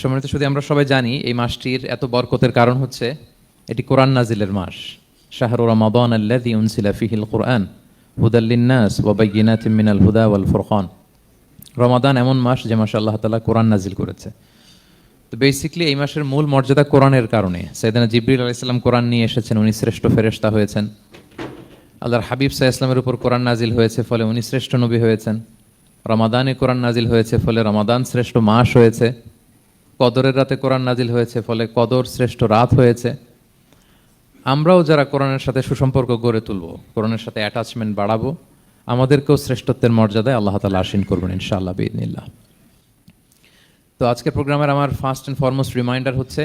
সম্মানিত শুধু আমরা সবাই জানি এই মাসটির এত বরকতের কারণ হচ্ছে এটি কোরআন নাজিলের মাস। শাহরু রমাদান আল্লাযী উনজিলা ফীহিল কুরআন হুদাল লিন-নাস ওয়া বায়্যিনাতিম মিনাল হুদা ওয়াল ফুরকান। রমাদান এমন মাস যে মাসে আল্লাহ তাআলা কোরআন নাজিল করেছে। তো বেসিক্যালি এই মাসের মূল মর্যাদা কোরআনের কারণে। সাইয়েদনা জিবরিল আলাইহিস সালাম কোরআন নিয়ে এসেছেন, উনি শ্রেষ্ঠ ফেরেশতা হয়েছেন। আল্লাহর হাবিব সাল্লাল্লাহু আলাইহি ওয়াসাল্লামের উপর কোরআন নাজিল হয়েছে, ফলে উনি শ্রেষ্ঠ নবী হয়েছেন। রমাদানে কোরআন নাজিল হয়েছে, ফলে রমাদান শ্রেষ্ঠ মাস হয়েছে। কদরের রাতে কোরআন নাজিল হয়েছে, ফলে কদর শ্রেষ্ঠ রাত হয়েছে। আমরাও যারা কোরআনের সাথে সুসম্পর্ক গড়ে তুলব, কোরআনের সাথে অ্যাটাচমেন্ট বাড়াবো, আমাদেরকেও শ্রেষ্ঠত্বের মর্যাদায় আল্লাহ তাআলা আশীন করবেন ইনশাআল্লাহ বিইذنিল্লাহ। তো আজকের প্রোগ্রামের আমার ফার্স্ট অ্যান্ড ফরমোস্ট রিমাইন্ডার হচ্ছে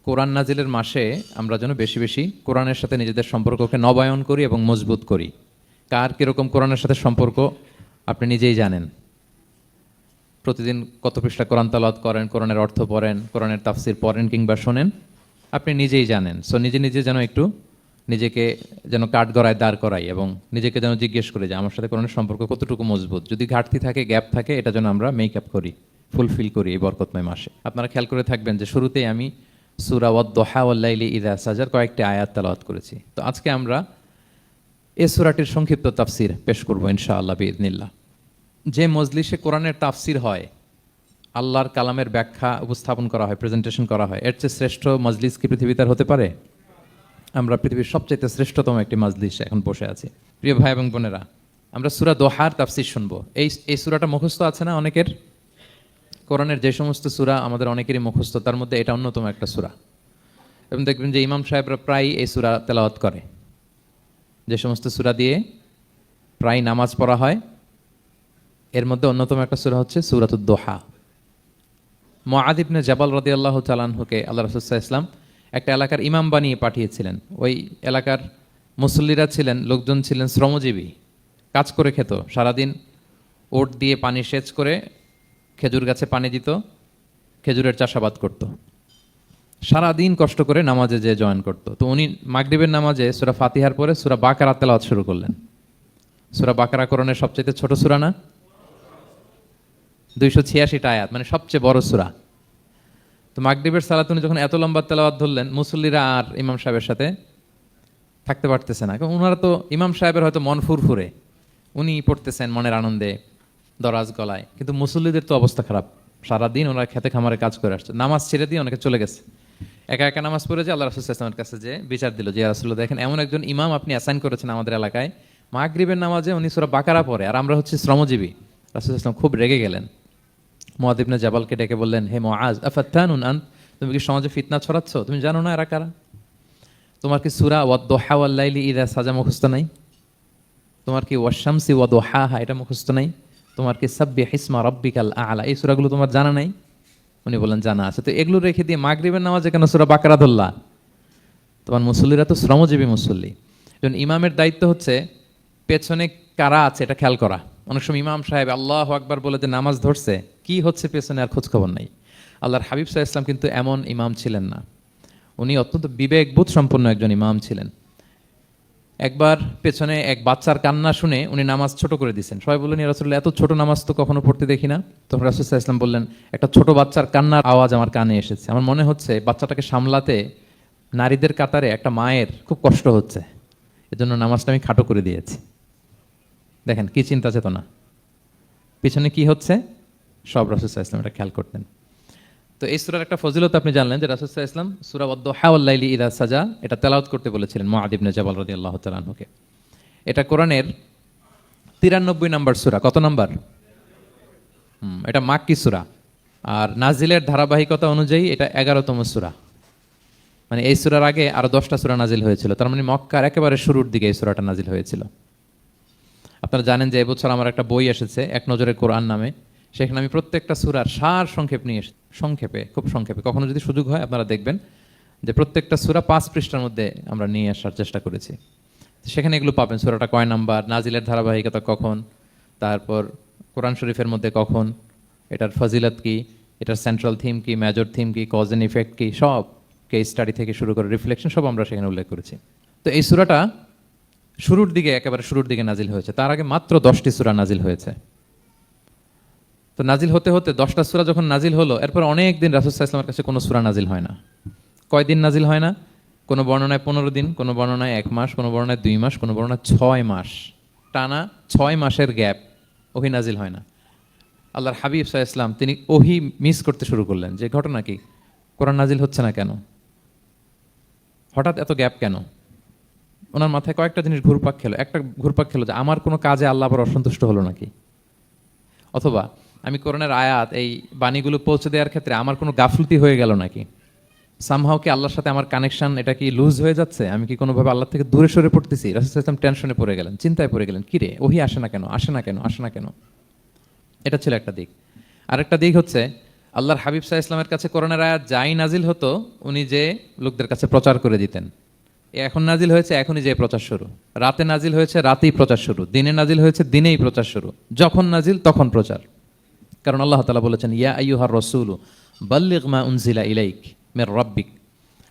কোরআন নাজিলের মাসে আমরা যেন বেশি বেশি কোরআনের সাথে নিজেদের সম্পর্ককে নবায়ন করি এবং মজবুত করি। কার কীরকম কোরআনের সাথে সম্পর্ক আপনি নিজেই জানেন। প্রতিদিন কত পৃষ্ঠা কোরআন তেলাওয়াত করেন, কোরআনের অর্থ পড়েন, কোরআনের তাফসির পড়েন কিংবা শোনেন, আপনি নিজেই জানেন। সো নিজে নিজে যেন একটু নিজেকে যেন কাঠগড়ায় দাঁড় করাই এবং নিজেকে যেন জিজ্ঞেস করি যে আমার সাথে কোরআনের সম্পর্ক কতটুকু মজবুত। যদি ঘাটতি থাকে, গ্যাপ থাকে, এটা যেন আমরা মেক আপ করি, ফুলফিল করি এই বরকতময় মাসে। আপনারা খেয়াল করে থাকবেন যে শুরুতেই আমি সূরা ওয়াদ-দুহা ওয়াল-লাইলি ইযা সাজার কয়েকটি আয়াত তেলাওয়াত করেছি। তো আজকে আমরা এই সূরাটির সংক্ষিপ্ত তাফসির পেশ করব ইনশাআল্লাহ বিইذنিল্লাহ। যে মজলিসে কোরআনের তাফসির হয়, আল্লাহর কালামের ব্যাখ্যা উপস্থাপন করা হয়, প্রেজেন্টেশন করা হয়, এর চেয়ে শ্রেষ্ঠ মজলিস কি পৃথিবীতে আর হতে পারে? আমরা পৃথিবীর সবচেয়ে শ্রেষ্ঠতম একটি মজলিসে এখন বসে আছি। প্রিয় ভাই এবং বোনেরা, আমরা সূরা দোহার তাফসির শুনবো। এই সূরাটা মুখস্থ আছে না অনেকের? কোরআনের যে সমস্ত সূরা আমাদের অনেকেরই মুখস্থ, তার মধ্যে এটা অন্যতম একটা সূরা। এবং দেখবেন যে ইমাম সাহেবরা প্রায় এই সূরা তেলাওয়াত করে। যে সমস্ত সূরা দিয়ে প্রায় নামাজ পড়া হয়, এর মধ্যে অন্যতম একটা সূরা হচ্ছে সূরাতুদ দোহা। মুআয ইবনে জাবাল রাদিয়াল্লাহু তাআলা আনহুকে আল্লাহ রাসূল সাল্লাল্লাহু আলাইহি ওয়াসাল্লাম একটা এলাকার ইমাম বানিয়ে পাঠিয়েছিলেন। ওই এলাকার মুসল্লিরা ছিলেন, লোকজন ছিলেন শ্রমজীবী, কাজ করে খেত। সারাদিন ওট দিয়ে পানি সেচ করে খেজুর গাছে পানি দিত, খেজুরের চাষাবাদ করত, সারাদিন কষ্ট করে নামাজে যে জয়েন করত। তো উনি মাগরিবের নামাজে সূরা ফাতিহার পরে সূরা বাকারা তেলাওয়াত শুরু করলেন। সূরা বাকারা কোরআনের সবচেয়ে ছোট সূরা না? 286টা আয়াত, মানে সবচেয়ে বড় সূরা। তো মাগরিবের সালাত উনি যখন এত লম্বা তেলাওয়াত ধরলেন, মুসল্লিরা আর ইমাম সাহেবের সাথে থাকতে পারতেছে না। কারণ ওনারা তো, ইমাম সাহেবের হয়তো মন ফুরফুরে, উনি পড়তেছেন মনের আনন্দে দরাজ গলায়, কিন্তু মুসল্লিদের তো অবস্থা খারাপ। সারাদিন ওনারা খেতে খামারে কাজ করে আসছে, নামাজ ছেড়ে দিয়ে অনেকে চলে গেছে। একা একা নামাজ পড়ে যে আল্লাহ রাসূল সাল্লাল্লাহু আলাইহি ওয়াসাল্লামের কাছে যে বিচার দিল যে ইয়া রাসূলুল্লাহ, দেখেন এমন একজন ইমাম আপনি অ্যাসাইন করেছেন আমাদের এলাকায়, মাগরিবের নামাজে উনি সূরা বাকারা পড়ে আর আমরা হচ্ছে শ্রমজীবী। রাসূল সাল্লাল্লাহু আলাইহি ওয়াসাল্লাম খুব রেগে গেলেন। মুআয ইবনে জাবালকে ডেকে বললেন, হে মুআয, আফাত্তানুন আনত, তুমি কি সমাজে ফিতনা ছড়াচ্ছ? তুমি জানো না এরা কারা? তোমার কি সূরা ওয়াদ-দুহা ওয়াল-লাইলি ইযা সাজা মুখস্থ নাই? তোমার কি ওয়াশ-শামসি ওয়া-দুহাহা এটা মুখস্থ নাই? তোমার কি সাব্বিহ ইসমা রাব্বিকাল আ'লা এই সূরাগুলো তোমার জানা নাই? উনি বললেন জানা আছে। তো এগুলো রেখে দিয়ে মাগরিবের নামাজে কেন সূরা বাকারা ধরলা? তোমার মুসল্লিরা তো শ্রমজীবী মুসল্লি। একজন ইমামের দায়িত্ব হচ্ছে পেছনে কারা আছে এটা খেয়াল করা। অনেক সময় ইমাম সাহেব আল্লাহু আকবার বলে যে নামাজ ধরছে, কি হচ্ছে পেছনে আর খোঁজ খবর নাই। আল্লাহর হাবিব সাল্লাল্লাহু আলাইহি ওয়াসাল্লাম কিন্তু এমন ইমাম ছিলেন না, উনি অত্যন্ত বিবেকবোধ সম্পন্ন একজন ইমাম ছিলেন। একবার পেছনে এক বাচ্চার কান্না শুনে উনি নামাজ ছোট করে দিয়েছেন। সবাই বললেন, ইয়া রাসূলুল্লাহ, এত ছোট নামাজ তো কখনো পড়তে দেখি না। তখন রাসূল সাল্লাল্লাহু আলাইহি ওয়াসাল্লাম বললেন, একটা ছোট বাচ্চার কান্নার আওয়াজ আমার কানে এসেছে। আমার মনে হচ্ছে বাচ্চাটাকে সামলাতে নারীদের কাতারে একটা মায়ের খুব কষ্ট হচ্ছে, এজন্য নামাজটা আমি খাটো করে দিয়েছি। দেখেন কি চিন্তা চেতনা, পিছনে কি হচ্ছে সব রাসূল সাল্লাল্লাহু আলাইহি ওয়াসাল্লাম এটা খেয়াল করতেন। তো এই সূরার একটা ফজিলত আপনি জানলেন যে রাসূল সাল্লাল্লাহু আলাইহি ওয়াসাল্লাম সূরা ওয়াদ-দুহা ওয়াল-লাইলি ইযা সাজা এটা তেলাওয়াত করতে বলেছিলেন মুআয ইবনে জাবাল রাদিয়াল্লাহু তাআলা আনহুকে। এটা কোরআনের 93 নম্বর সূরা। কত নাম্বার? এটা মাক্কি সূরা, আর নাজিলের ধারাবাহিকতা অনুযায়ী এটা 11তম সূরা। মানে এই সূরার আগে আরো 10টা সূরা নাজিল হয়েছিল, তার মানে মক্কার একেবারে শুরুর দিকে এই সূরাটা নাজিল হয়েছিল। আপনারা জানেন যে এবছর আমার একটা বই এসেছে এক নজরে কোরআন নামে, সেখানে আমি প্রত্যেকটা সূরার সার সংক্ষেপ নিয়ে এসেছি, সংক্ষেপে, খুব সংক্ষেপে। কখনো যদি সুযোগ হয় আপনারা দেখবেন যে প্রত্যেকটা সূরা 5 পৃষ্ঠার মধ্যে আমরা নিয়ে আসার চেষ্টা করেছি। সেখানে এগুলো পাবেন, সূরাটা কয় নাম্বার, নাজিলের ধারাবাহিকতা কখন, তারপর কোরআন শরীফের মধ্যে কখন, এটার ফজিলত কি, এটার সেন্ট্রাল থিম কি, মেজর থিম কি, কজ এন্ড ইফেক্ট কি, সব কেস স্টাডি থেকে শুরু করে রিফ্লেকশন সব আমরা সেখানে উল্লেখ করেছি। তো এই সূরাটা শুরুর দিকে, একেবারে শুরুর দিকে নাজিল হয়েছে। তার আগে মাত্র 10টি সূরা নাজিল হয়েছে। তো নাজিল হতে হতে 10টা সূরা যখন নাজিল হলো, এরপর অনেক দিন রাসূল সাল্লাল্লাহু আলাইহি ওয়াসাল্লামের কাছে কোনো সূরা নাজিল হয় না। কয়দিন নাজিল হয় না? কোনো বর্ণনায় 15 দিন, কোনো বর্ণনায় 1 মাস, কোনো বর্ণনায় 2 মাস, কোনো বর্ণনায় 6 মাস। টানা 6 মাসের গ্যাপ ওহী নাজিল হয় না। আল্লাহর হাবিব সাল্লাল্লাহু আলাইহি ওয়াসাল্লাম তিনি ওহী মিস করতে শুরু করলেন, যে ঘটনা কি, কোরআন নাজিল হচ্ছে না কেন, হঠাৎ এত গ্যাপ কেন? ওনার মাথায় কয়েকটা জিনিস ঘুরপাক খেলো। একটা ঘুরপাক খেলো যে আমার কোনো কাজে আল্লাহ আবার অসন্তুষ্ট হলো নাকি, অথবা আমি কোরআনের আয়াত এই বাণীগুলো পৌঁছে দেওয়ার ক্ষেত্রে আমার কোনো গাফলতি হয়ে গেল নাকি, সামহাও কি আল্লাহর সাথে আমার কানেকশন এটা কি লুজ হয়ে যাচ্ছে, আমি কি কোনোভাবে আল্লাহ থেকে দূরে সরে পড়তেছি। রাসূল সাল্লাল্লাহু আলাইহি ওয়াসাল্লাম টেনশনে পড়ে গেলেন, চিন্তায় পড়ে গেলেন, কিরে ওহী আসে না কেন, আসে না কেন, আসে না কেন। এটা ছিল একটা দিক। আরেকটা দিক হচ্ছে আল্লাহর হাবিব সাল্লাল্লাহু আলাইহি ওয়াসাল্লামের কাছে কোরআনের আয়াত যাই নাজিল হতো উনি যে লোকদের কাছে প্রচার করে দিতেন। এখন নাজিল হয়েছে এখনই যে প্রচার শুরু, রাতে নাজিল হয়েছে রাতেই প্রচার শুরু, দিনে নাজিল হয়েছে দিনেই প্রচার শুরু, যখন নাজিল তখন প্রচার। কারণ আল্লাহ তাআলা বলেছেন, ইয়া আইয়ুহার রাসূলু বাল্লিগ মা উনজিলা ইলাইক মির রাব্বিক,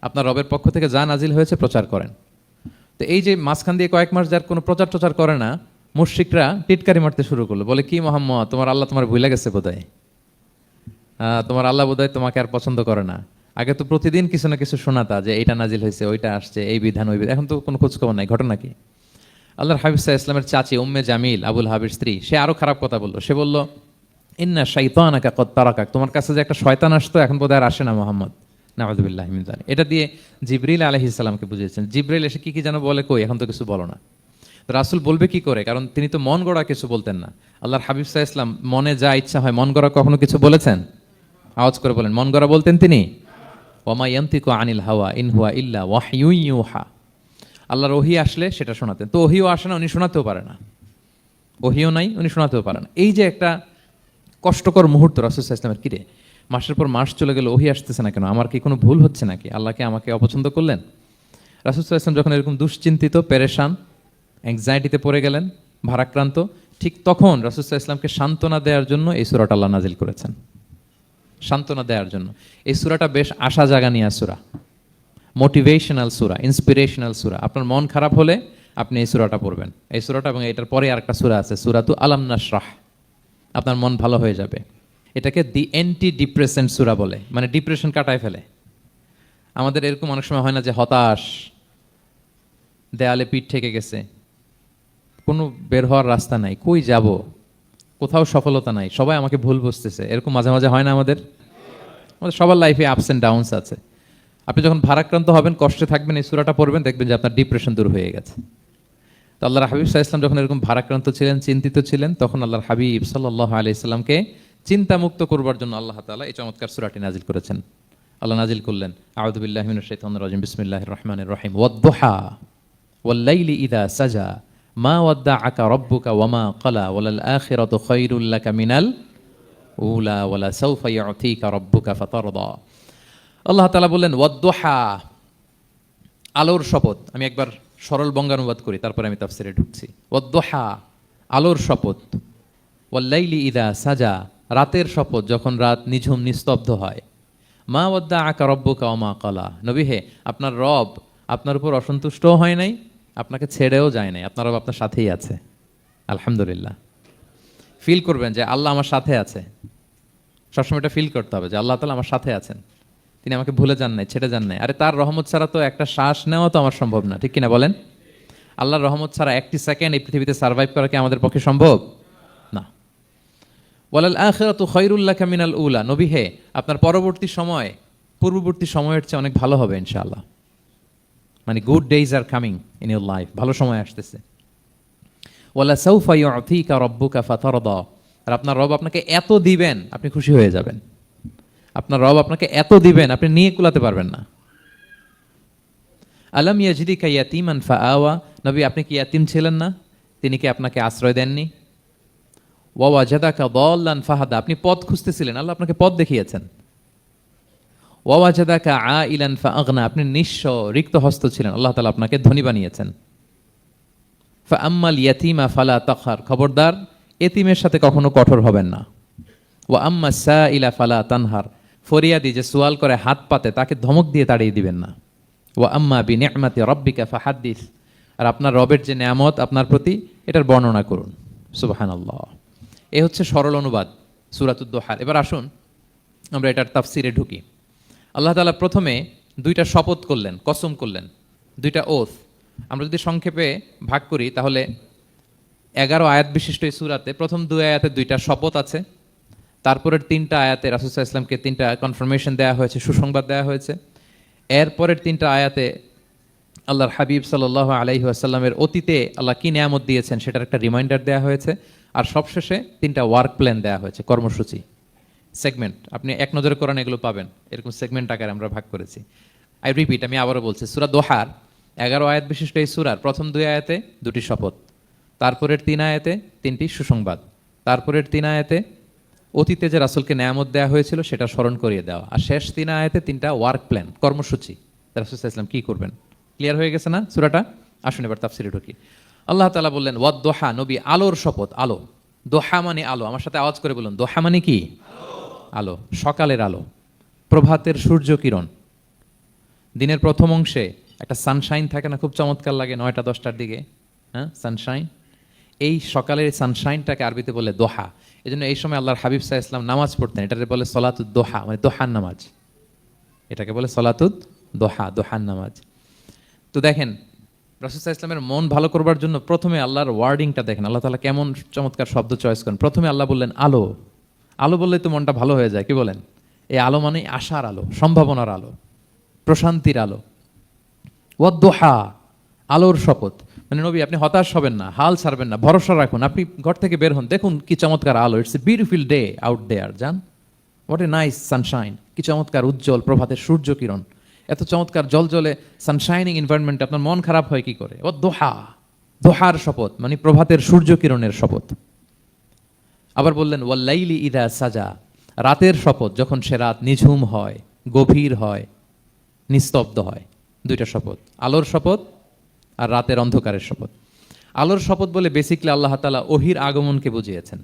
আপনার রবের পক্ষ থেকে যা নাজিল হয়েছে প্রচার করেন। তো এই যে মাঝখান দিয়ে কয়েক মাস যার কোনো প্রচার টচার করে না, মুশরিকরা টিটকারি মারতে শুরু করলো, বলে কি মুহাম্মদ, তোমার আল্লাহ তোমার ভুলে গেছে বোধহয়, তোমার আল্লাহ বোধহয় তোমাকে আর পছন্দ করে না। আগে তো প্রতিদিন কিছু না কিছু শোনাতা যে এইটা নাজিল হয়েছে, ওইটা আসছে, এই বিধান ওই বিধান, এখন তো কোনো খোঁজখবর নাই। ঘটনা কি? আল্লাহর হাবিব সাল্লাল্লাহু আলাইহি ওয়াসাল্লামের চাচি উম্মে জামিল, আবুল হাবির স্ত্রী, সে আরো খারাপ কথা বললো। সে বলল, ইন্না শাইতানাকা কদ তারাকাক, তোমার কাছে যে একটা শয়তান আসতো এখন বোধহয় আর আসে না মুহাম্মদ, নাউযুবিল্লাহি মিন যালিক। এটা দিয়ে জিবরিল আলাইহিস সালামকে বুঝিয়েছেন। জিবরিল এসে কি কি যেন বলে, কই এখন তো কিছু বলো না। তো রাসূল বলবে কি করে, কারণ তিনি তো মন গড়া কিছু বলতেন না। আল্লাহর হাবিব সাল্লাল্লাহু আলাইহি ওয়াসাল্লাম মনে যা ইচ্ছা হয় মন গড়া কখনো কিছু বলেছেন? আওয়াজ করে বলেন, মন গড়া বলতেন তিনি? ওয়ামা ইয়ানতিকু আনিল হাওয়া ইন হুয়া ইল্লা ওয়াহয়ু ইউহা। আল্লাহর ওহী আসলে সেটা শোনাতেন। তো ওহীও আসে না, উনি শোনাতেও পারে না, ওহীও নাই, উনি শোনাতেও পারে না। এই যে একটা কষ্টকর মুহূর্ত রাসূল সাল্লাল্লাহু আলাইহি ওয়াসাল্লামের, কিরে মাসের পর মাস চলে গেল ওহী আসতেছে না কেন, আমার কি কোনো ভুল হচ্ছে নাকি, আল্লাহকে আমাকে অপছন্দ করলেন? রাসূল সাল্লাল্লাহু আলাইহি ওয়াসাল্লাম যখন এরকম দুশ্চিন্তিত, পেরেশান, অ্যাংজাইটিতে পড়ে গেলেন, ভারাক্রান্ত, ঠিক তখন রাসূল সাল্লাল্লাহু আলাইহি ওয়াসাল্লামকে সান্ত্বনা দেওয়ার জন্য এই সূরাটা আল্লাহ নাজিল করেছেন। সান্ত্বনা দেওয়ার জন্য এই সূরাটা বেশ আশা জাগানিয়া সূরা, মোটিভেশনাল সূরা, ইন্সপিরেশনাল সূরা। আপনার মন খারাপ হলে আপনি এই সূরাটা পড়বেন, এই সূরাটা, এবং এটার পরে আরেকটা সূরা আছে সূরাতু আলাম নাশরাহ, আপনার মন ভালো হয়ে যাবে। এটাকে দি অ্যান্টি ডিপ্রেসেন্ট সূরা বলে, মানে ডিপ্রেশন কাটায় ফেলে। আমাদের এরকম অনেক সময় হয় না যে হতাশ, দেয়ালে পিঠ ঠেকে গেছে, কোনো বের হওয়ার রাস্তা নাই, কই যাব, কোথাও সফলতা নাই, সবাই আমাকে ভুল বুঝতেছে, এরকম মাঝে মাঝে হয় না আমাদের? আমাদের সবার লাইফে আপস অ্যান্ড ডাউনস আছে। আপনি যখন ভারাক্রান্ত হবেন, কষ্টে থাকবেন, এই সূরাটা পড়বেন, দেখবেন যে আপনার ডিপ্রেশন দূর হয়ে গেছে। তো আল্লাহর হাবিব সাল্লাল্লাহু আলাইহি ওয়াসাল্লাম যখন এরকম ভারাক্রান্ত ছিলেন, চিন্তিত ছিলেন, তখন আল্লাহর হাবিব সাল্লাল্লাহু আলাইহি সাল্লামকে চিন্তামুক্ত করবার জন্য আল্লাহ তাআলা এই চমৎকার সূরাটি নাজিল করেছেন। আল্লাহ নাজিল করলেন, আউযু বিল্লাহি মিনাশ শাইতানির রাজিম, বিসমিল্লাহির রহমানির রহিম, ওয়াদ-দুহা ওয়াল-লাইলি ইযা সাজা মা ওয়াদ্দাআকা রাব্বুকা ওয়া মা ক্বালা ওয়ালাল আখিরাতু খায়রুল লাকা মিনাল উলা ওয়ালা সাওফা ইউতিকা রাব্বুকা ফাতারদা। আল্লাহ তাআলা বললেন ওয়াদ-দুহা, আলোর শপথ। আমি একবার সরল বঙ্গানুবাদ করি, তারপরে আমি তাফসিরে ঢুকছি। ওয়াদ-দুহা, আলোর শপথ, ওয়াল-লাইলি ইযা সাজা, রাতের শপথ, যখন রাত নিঝুম নিস্তব্ধ হয়। মা ওয়াদ্দাআকা রাব্বুকা ওয়া মা ক্বালা, নবী হে, আপনার রব আপনার উপর অসন্তুষ্টও হয় নাই, আপনাকে ছেড়েও যায় নাই, আপনার রব আপনার সাথেই আছে। আলহামদুলিল্লাহ। ফিল করবেন যে আল্লাহ আমার সাথে আছে, সবসময় এটা ফিল করতে হবে যে আল্লাহ তাআলা আমার সাথে আছেন, তিনি আমাকে ভুলে যান নাই, ছেড়ে যান নাই। আরে তার রহমত ছাড়া তো একটা শ্বাস নেওয়া তো আমার সম্ভব না, ঠিক কিনা বলেন? আল্লাহর রহমত ছাড়া একটি সেকেন্ড এই পৃথিবীতে সার্ভাইভ করা কি আমাদের পক্ষে সম্ভব না। ওয়ালাল আখিরাতু খায়রুল লাকা মিনাল উলা, নবী হে, আপনার পরবর্তী সময় পূর্ববর্তী সময়ের চেয়ে অনেক ভালো হবে ইনশাআল্লাহ। মানে good days are coming in your life, ভালো সময় আসতেছে। ওয়ালা সাউফা ইউতিকা রাব্বুকা ফাতারদা, আর আপনার রব আপনাকে এত দিবেন আপনি খুশি হয়ে যাবেন। আপনার রব আপনাকে এত দিবেন আপনি নিয়ে কুলাতে পারবেন না। আলাম ইয়াজিদিকা ইয়াতীমান ফাআওয়া, নবী আপনি কি ইয়াতীম ছিলেন না, তিনি কি আপনাকে আশ্রয় দেননি? ওয়া ওয়াজাদাকা দাল্লান ফাহাদা, আপনি পথ খুঁজতেছিলেন, আল্লাহ আপনাকে পথ দেখিয়েছেন। ওয়া ওয়াজাদাকা আইলান ফাআগনা, আপনি নিঃস্ব রিক্ত হস্ত ছিলেন, আল্লাহ তাআলা আপনাকে ধনী বানিয়েছেন। ফাআম্মাল ইয়াতীমা ফালা তাকহার, খবরদার এতিমের সাথে কখনো কঠোর হবেন না। ওয়া আম্মা সাইলা ফালা তানহার, ফরিয়াদি যে সুয়াল করে হাত পাতে তাকে ধমক দিয়ে তাড়িয়ে দিবেন না। ওয়া আম্মা বিনিআমাতি রাব্বিকা ফাহাদ্দিস, আর আপনার রবের যে নেয়ামত আপনার প্রতি, এটার বর্ণনা করুন। সুবহানাল্লাহ। এ হচ্ছে সরল অনুবাদ। সূরাতুদ দোহার। এবার আসুন আমরা এটার তাফসিরে ঢুকি। আল্লাহ তাআলা প্রথমে দুইটা শপথ করলেন, কসম করলেন, দুইটা ওথ। আমরা যদি সংক্ষেপে ভাগ করি তাহলে 11 আয়াত বিশিষ্ট এই সূরাতে প্রথম 2 আয়াতে দুইটা শপথ আছে, তারপরের 3টা আয়াতে রাসূল সাল্লাল্লাহু আলাইহি ওয়াসাল্লামকে 3টা কনফার্মেশন দেওয়া হয়েছে, সুসংবাদ দেওয়া হয়েছে। এরপরের 3টা আয়াতে আল্লাহর হাবিব সাল্লাল্লাহু আলাইহি ওয়াসাল্লামের অতীতে আল্লাহ কি নিয়ামত দিয়েছেন সেটার একটা রিমাইন্ডার দেওয়া হয়েছে। আর সবশেষে 3টা ওয়ার্ক প্ল্যান দেওয়া হয়েছে, কর্মসূচি, সেগমেন্ট। আপনি এক নজরে কোরআন এগুলো পাবেন, এরকম সেগমেন্ট আকারে আমরা ভাগ করেছি। আই রিপিট, আমি আবারও বলছি, সূরা দোহার 11 আয়াত বিশিষ্ট এই সূরার প্রথম 2 আয়াতে 2টি শপথ, তারপরের 3 আয়াতে 3টি সুসংবাদ, তারপরের 3 আয়াতে অতীতে যে রাসূলকে নিয়ামত দেওয়া হয়েছিল সেটা স্মরণ করিয়ে দেওয়া, আর শেষ 3 আয়াতে 3টা ওয়ার্ক প্ল্যান, কর্মসূচি, রাসূল সাল্লাল্লাহু আলাইহি ওয়াসাল্লাম কি করবেন। ক্লিয়ার হয়ে গেছে না সূরাটা? আসুন এবার তাফসিরে ঢুকি। আল্লাহ তাআলা বললেন ওয়াদ দোহা, নবী আলোর শপথ। আলো, দোহা মানে আলো। আমার সাথে আওয়াজ করে বলুন, দোহা মানে কি? আলো, সকালের আলো, প্রভাতের সূর্য কিরণ। দিনের প্রথম অংশে একটা সানশাইন থাকে না, খুব চমৎকার লাগে 9টা 10টার দিকে, হ্যাঁ, সানশাইন। এই সকালের সানশাইনটাকে আরবিতে বলে দোহা। এই জন্য এই সময় আল্লাহর হাবিব সাল্লাল্লাহু আলাইহি ওয়াসাল্লাম নামাজ পড়তেন, এটাকে বলে সলাতুদ দোহা, মানে দোহার নামাজ। এটাকে বলে সলাতুদ দোহা, দোহার নামাজ। তো দেখেন রাসূল সাল্লাল্লাহু আলাইহি ওয়াসাল্লামের মন ভালো করবার জন্য প্রথমে আল্লাহর ওয়ার্ডিংটা দেখেন, আল্লাহ তাআলা কেমন চমৎকার শব্দ চয়েস করেন। প্রথমে আল্লাহ বললেন আলো। আলো বললেই তো মনটা ভালো হয়ে যায়, কি বলেন? এই আলো মানে আশার আলো, সম্ভাবনার আলো, প্রশান্তির আলো। ওয়াদ-দোহা, আলোর শপথ। মানে নবী আপনি হতাশ হবেন না, হাল ছাড়বেন না, ভরসা রাখুন। আপনি ঘর থেকে বের হন, দেখুন কি চমৎকার আলো। It's a beautiful day out there. জান, হোয়াট এ নাইস সানশাইন। কি চমৎকার উজ্জ্বল প্রভাতের সূর্য কিরণ। এত চমৎকার জলজলে সানশাইনিং এনভায়রনমেন্টে আপনার মন খারাপ হয় কি করে? ওয়াদ-দোহা, দোহার শপথ মানে প্রভাতের সূর্য কিরণের শপথ। আবার বললেন ওয়াল-লাইলি ইযা সাজা, রাতের শপথ, যখন সে রাত নিঝুম হয়, গভীর হয়, নিস্তব্ধ হয়। দুইটা শপথ, আলোর শপথ আর রাতের অন্ধকারের শপথ। আলোর শপথ বলে বেসিক্যালি আল্লাহ তাআলা ওহির আগমনকে বুঝিয়েছেন,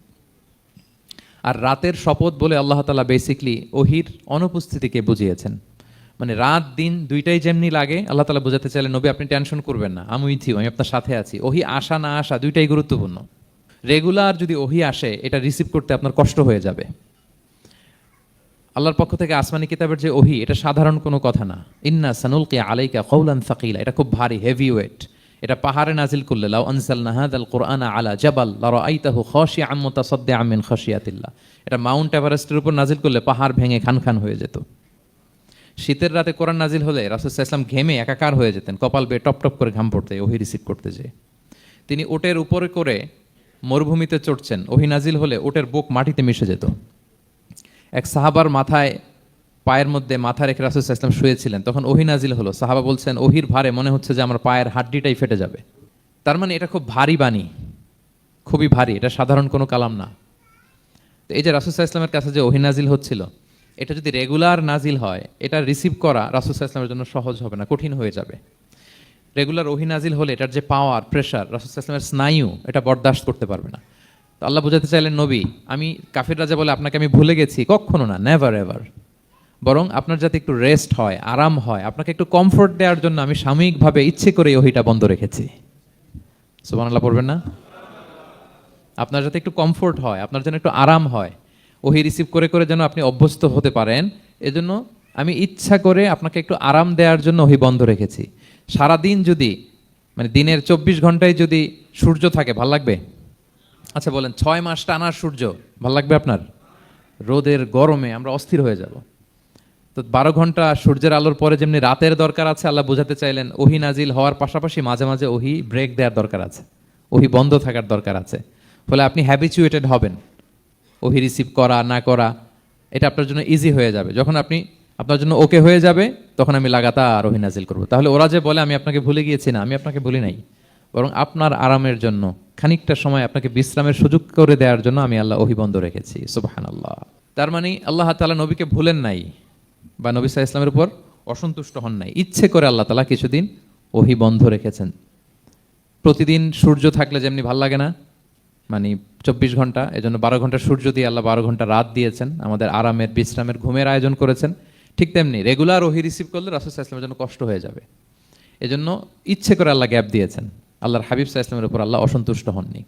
আর রাতের শপথ বলে আল্লাহ তাআলা বেসিক্যালি ওহির অনুপস্থিতিকে বুঝিয়েছেন। মানে রাত দিন দুইটাই যেমনি লাগে, আল্লাহ তাআলা বোঝাতে চাইলেন নবী আপনি টেনশন করবেন না, আমি উইথ ইউ, আমি আপনার সাথে আছি। ওহি আসা না আসা দুইটাই গুরুত্বপূর্ণ। রেগুলার যদি ওহি আসে এটা রিসিভ করতে আপনার কষ্ট হয়ে যাবে। আল্লাহর পক্ষ থেকে আসমানি কিতাবের যে ওহি, এটা সাধারণ কোনো কথা না। ইন্না সানুলকি আলাইকা কওলান সাকিলা, এটা খুব ভারী, হেভি ওয়েট। এটা পাহাড়ে নাজিল করলে, লাউ আনজালনা হাযাল কুরআনা আলা জাবাল লারাআইতাহু খাশিআম মুতাসাদ্দিআম মিন খাশিয়াতিল্লাহ, এটা মাউন্ট এভারেস্টের উপর নাজিল করলে পাহাড় ভেঙে খান খান হয়ে যেত। শীতের রাতে কোরআন নাজিল হলে রাসূল সাল্লাল্লাহু আলাইহি ওয়াসাল্লাম ঘেমে একাকার হয়ে যেতেন, কপাল বেয়ে টপ টপ করে ঘাম পড়তে ওহি রিসিভ করতে যেয়ে। তিনি ওটের উপরে করে মরুভূমিতে চড়ছেন, ওহি নাজিল হলে ওটের বুক মাটিতে মিশে যেত। এক সাহাবার মাথায় পায়ের মধ্যে মাথা রেখে রাসূল সাল্লাল্লাহু আলাইহি ওয়াসাল্লাম শুয়েছিলেন, তখন ওহি নাজিল হলো। সাহাবা বলছেন ওহির ভারে মনে হচ্ছে যে আমার পায়ের হাড্ডিটাই ফেটে যাবে। তার মানে এটা খুব ভারী বাণী, খুবই ভারী, এটা সাধারণ কোনো কালাম না। তো এই যে রাসূল সাল্লাল্লাহু আলাইহি ওয়াসাল্লামের কাছে যে ওহি নাজিল হচ্ছিল, এটা যদি রেগুলার নাজিল হয়, এটা রিসিভ করা রাসূল সাল্লাল্লাহু আলাইহি ওয়াসাল্লামের জন্য সহজ হবে না, কঠিন হয়ে যাবে। রেগুলার ওহি নাজিল হলে এটার যে পাওয়ার, প্রেশার, রাসূল সাল্লাল্লাহু আলাইহি ওয়াসাল্লামের স্নায়ু এটা বরদাস্ত করতে পারবে না। তো আল্লাহ বোঝাতে চাইলেন নবী আমি কাফির রাজা বলে আপনাকে আমি ভুলে গেছি, কখনো না, নেভার এভার। বরং আপনার যাতে একটু রেস্ট হয়, আরাম হয়, আপনাকে একটু কমফোর্ট দেওয়ার জন্য আমি সাময়িকভাবে ইচ্ছে করে ওহিটা বন্ধ রেখেছি। সুবহানাল্লাহ পড়বেন না? আপনার যাতে একটু কমফোর্ট হয়, আপনার যেন একটু আরাম হয়, ওহি রিসিভ করে করে যেন আপনি অভ্যস্ত হতে পারেন, এজন্য আমি ইচ্ছা করে আপনাকে একটু আরাম দেওয়ার জন্য ওহি বন্ধ রেখেছি। সারাদিন যদি মানে দিনের 24 ঘন্টায় যদি সূর্য থাকে ভাল লাগবে? আচ্ছা বলেন 6 মাস টানার সূর্য ভাল লাগবে আপনার? রোদের গরমে আমরা অস্থির হয়ে যাব। তো 12 ঘন্টা সূর্যের আলোর পরে যেমনি রাতের দরকার আছে, আল্লাহ বোঝাতে চাইলেন ওহি নাজিল হওয়ার পাশাপাশি মাঝে মাঝে ওহি ব্রেক দেওয়ার দরকার আছে, ওহি বন্ধ থাকার দরকার আছে। ফলে আপনি হ্যাবিচুয়েটেড হবেন, ওহি রিসিভ করা না করা এটা আপনার জন্য ইজি হয়ে যাবে। যখন আপনি আপনার জন্য ওকে হয়ে যাবে, তখন আমি লাগাতার ওহি নাজিল করবো। তাহলে ওরা যে বলে আমি আপনাকে ভুলে গিয়েছি, না, আমি আপনাকে ভুলি নাই, বরং আপনার আরামের জন্য খানিকটা সময় আপনাকে বিশ্রামের সুযোগ করে দেওয়ার জন্য আমি আল্লাহ ওহি বন্ধ রেখেছি। সুবহানাল্লাহ। তার মানে আল্লাহ তাআলা নবীকে ভুলেন নাই বা নবী সাল্লাল্লাহু আলাইহি ওয়াসাল্লামের উপর অসন্তুষ্ট হন নাই, ইচ্ছে করে আল্লাহ তাআলা কিছুদিন ওহি বন্ধ রেখেছেন। প্রতিদিন সূর্য থাকলে যেমনি ভাল লাগে না, মানে 24 ঘন্টা, এজন্য 12 ঘন্টা সূর্য দিয়ে আল্লাহ 12 ঘন্টা রাত দিয়েছেন, আমাদের আরামের, বিশ্রামের, ঘুমের আয়োজন করেছেন। ঠিক তেমনি রেগুলার ওহি রিসিভ করলে রাসূল সাল্লাল্লাহু আলাইহি ওয়াসাল্লামের জন্য কষ্ট হয়ে যাবে, এজন্য ইচ্ছে করে আল্লাহ গ্যাপ দিয়েছেন। আল্লাহর হাবিব সাল্লাল্লাহু আলাইহি ওয়াসাল্লামের উপর আল্লাহ অসন্তুষ্ট হননি।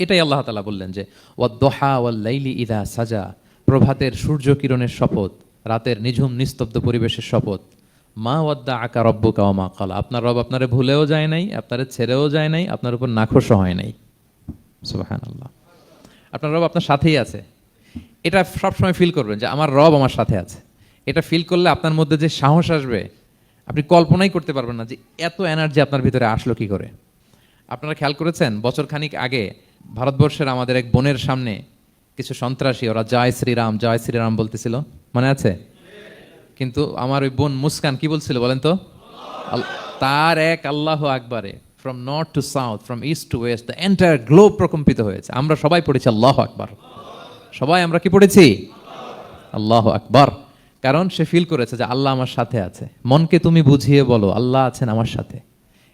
এটাই আল্লাহ তাআলা বললেন যে ওয়াদ-দুহা ওয়াল-লাইলি ইযা সাজা, প্রভাতের সূর্য কিরণের শপথ, রাতের নিঝুম নিস্তব্ধ পরিবেশের শপথ। মা ওয়াদ্দাআকা রাব্বুকা ওয়া মা ক্বালা, আপনার রব আপনারে ভুলেও যায় নাই, আপনারে ছেড়েও যায় নাই, আপনার উপর নাখোশও হয় নাই। সুবহানাল্লাহ। আপনার রব আপনার সাথেই আছে। এটা সবসময় ফিল করবেন যে আমার রব আমার সাথে আছে। এটা ফিল করলে আপনার মধ্যে যে সাহস আসবে, আপনি কল্পনাই করতে পারবেন না যে এত এনার্জি আপনার ভিতরে আসলো কি করে। আপনারা খেয়াল করেছেন, বছর খানিক আগে ভারতবর্ষের আমাদের এক বোনের সামনে কিছু সন্ত্রাসী, ওরা জয় শ্রীরাম বলতেছিল, মনে আছে? কিন্তু আমার ওই বোন মুস্কান কি বলছিল বলেন তো? তার এক আল্লাহু আকবারে from north to south, from east to west, the entire globe প্রকম্পিত হয়েছে। আমরা সবাই পড়েছি আল্লাহু আকবার। সবাই আমরা কি পড়েছি? আল্লাহু আকবার। কারণ সে ফিল করেছে যে আল্লাহ আমার সাথে আছে। মনকে তুমি বুঝিয়ে বলো আল্লাহ আছেন আমার সাথে,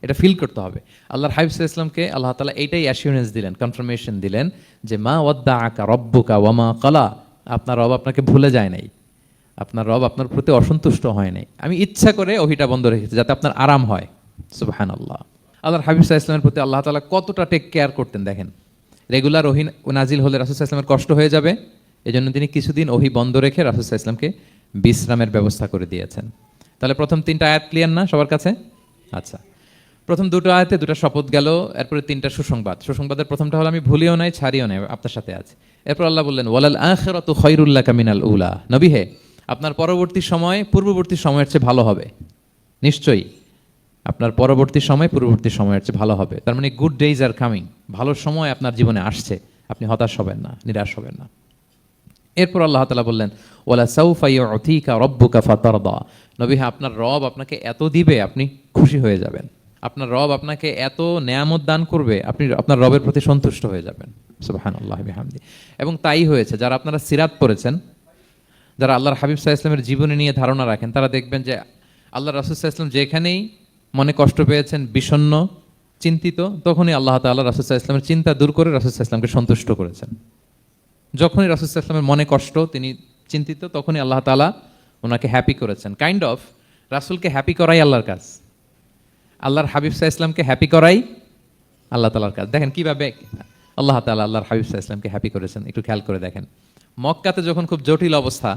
এটা ফিল করতে হবে। আল্লাহর হাবিব সাল্লাল্লাহু আলাইহি ওয়াসাল্লামকে আল্লাহ তাআলা এইটাই অ্যাসিউরেন্স দিলেন, কনফার্মেশন দিলেন যে মা ওয়াদ্দাআকা রাব্বুকা ওয়া মা ক্বালা, আপনার রব আপনাকে ভুলে যায় নাই, আপনার রব আপনার প্রতি অসন্তুষ্ট হয় নাই। আমি ইচ্ছা করে ওহিটা বন্ধ রেখেছি যাতে আপনার আরাম হয়। সুবহানাল্লাহ। আল্লাহর হাবিব সাল্লাল্লাহু আলাইহি ওয়াসাল্লামের প্রতি আল্লাহ তাআলা কতটা টেক কেয়ার করতেন দেখেন। রেগুলার ওহী নাজিল হলে রাসূল সাল্লাল্লাহু আলাইহি ওয়াসাল্লামের কষ্ট হয়ে যাবে, এজন্য তিনি কিছুদিন ওহী বন্ধ রেখে রাসূল সাল্লাল্লাহু আলাইহি ওয়াসাল্লামকে বিশ্রামের ব্যবস্থা করে দিয়েছেন। তাহলে প্রথম 3টা আয়াত ক্লিয়ার না সবার কাছে? আচ্ছা, প্রথম 2টো আয়াতে 2টা শপথ গেল, এরপরে 3টা সুসংবাদ। সুসংবাদের প্রথমটা হলো আমি ভুলিও নাই ছাড়িও নাই, আপনার সাথে আছে। এরপর আল্লাহ বললেন ওয়ালাল আখিরাতু খায়রুল লাকা মিনাল উলা, নবী হে আপনার পরবর্তী সময় পূর্ববর্তী সময়ের চেয়ে ভালো হবে। নিশ্চয়ই আপনার পরবর্তী সময় পূর্ববর্তী সময়ের চেয়ে ভালো হবে। তার মানে গুড ডেইজ আর কামিং, ভালো সময় আপনার জীবনে আসছে, আপনি হতাশ হবেন না, নিরাশ হবেন না। এরপর আল্লাহ তাআলা বললেন ওয়ালা সাউফা ইউতিকা রাব্বুকা ফাতারদা, নবী হ্যাঁ আপনার রব আপনাকে এত দিবে আপনি খুশি হয়ে যাবেন। আপনার রব আপনাকে এত নেয়ামত দান করবে, আপনি আপনার রবের প্রতি সন্তুষ্ট হয়ে যাবেন। সুবহানাল্লাহি বিহামদি। এবং তাই হয়েছে। যারা আপনারা সিরাত পড়েছেন, যারা আল্লাহর হাবিব সাল্লাল্লাহু আলাইহি ওয়াসাল্লামের জীবনী নিয়ে ধারণা রাখেন, তারা দেখবেন যে আল্লাহ রাসূল সাল্লাল্লাহু আলাইহি ওয়াসাল্লাম যেখানেই মনে কষ্ট পেয়েছেন, বিষণ্ণ, চিন্তিত, তখনই আল্লাহ তাআলা রাসূল সাল্লাল্লাহু আলাইহি ওয়াসাল্লামের চিন্তা দূর করে রাসূল সাল্লাল্লাহু আলাইহি ওয়াসাল্লামকে সন্তুষ্ট করেছেন। যখনই রাসূল সাল্লাল্লাহু আলাইহি ওয়াসাল্লামের মনে কষ্ট, তিনি চিন্তিত, তখনই আল্লাহ তাআলা ওনাকে হ্যাপি করেছেন। কাইন্ড অফ রাসূলকে হ্যাপি করাই আল্লাহর কাজ, আল্লাহর হাবিব সাল্লাল্লাহু আলাইহি ওয়াসাল্লামকে হ্যাপি করাই আল্লাহ তাআলার কাজ। দেখেন কিভাবে আল্লাহ তাআলা আল্লাহর হাবিব সাল্লাল্লাহু আলাইহি ওয়াসাল্লামকে হ্যাপি করেছেন, একটু খেয়াল করে দেখেন। মক্কাতে যখন খুব জটিল অবস্থা,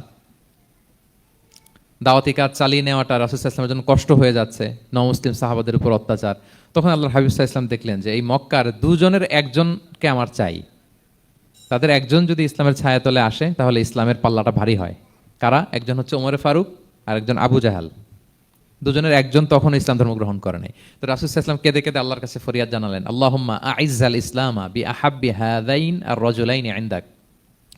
দাওয়াতি কাজ চালিয়ে নেওয়াটা রাসূল সাল্লাল্লাহু আলাইহি ওয়াসাল্লামের জন্য কষ্ট হয়ে যাচ্ছে, নমুসলিম সাহাবাদের উপর অত্যাচার, তখন আল্লাহর হাবিব সাল্লাল্লাহু আলাইহি ওয়াসাল্লাম দেখলেন যে এই মক্কার দুজনের একজনকে আমার চাই। তাদের একজন যদি ইসলামের ছায়াতলে আসে তাহলে ইসলামের পাল্লাটা ভারী হয়। কারা? একজন হচ্ছে ওমরে ফারুক আর একজন আবু জাহাল। দুজনের একজন তখন ইসলাম ধর্ম গ্রহণ করে নাই। তো রাসূল সাল্লাল্লাহু আলাইহি ওয়াসাল্লাম কেঁদে কেঁদে আল্লাহর কাছে ফরিয়াদ জানালেন, আল্লাহুম্মা আইজ্জাল ইসলামা বি আহাব্বি হাযাইন আর রাজুলাইনি ইনদাক।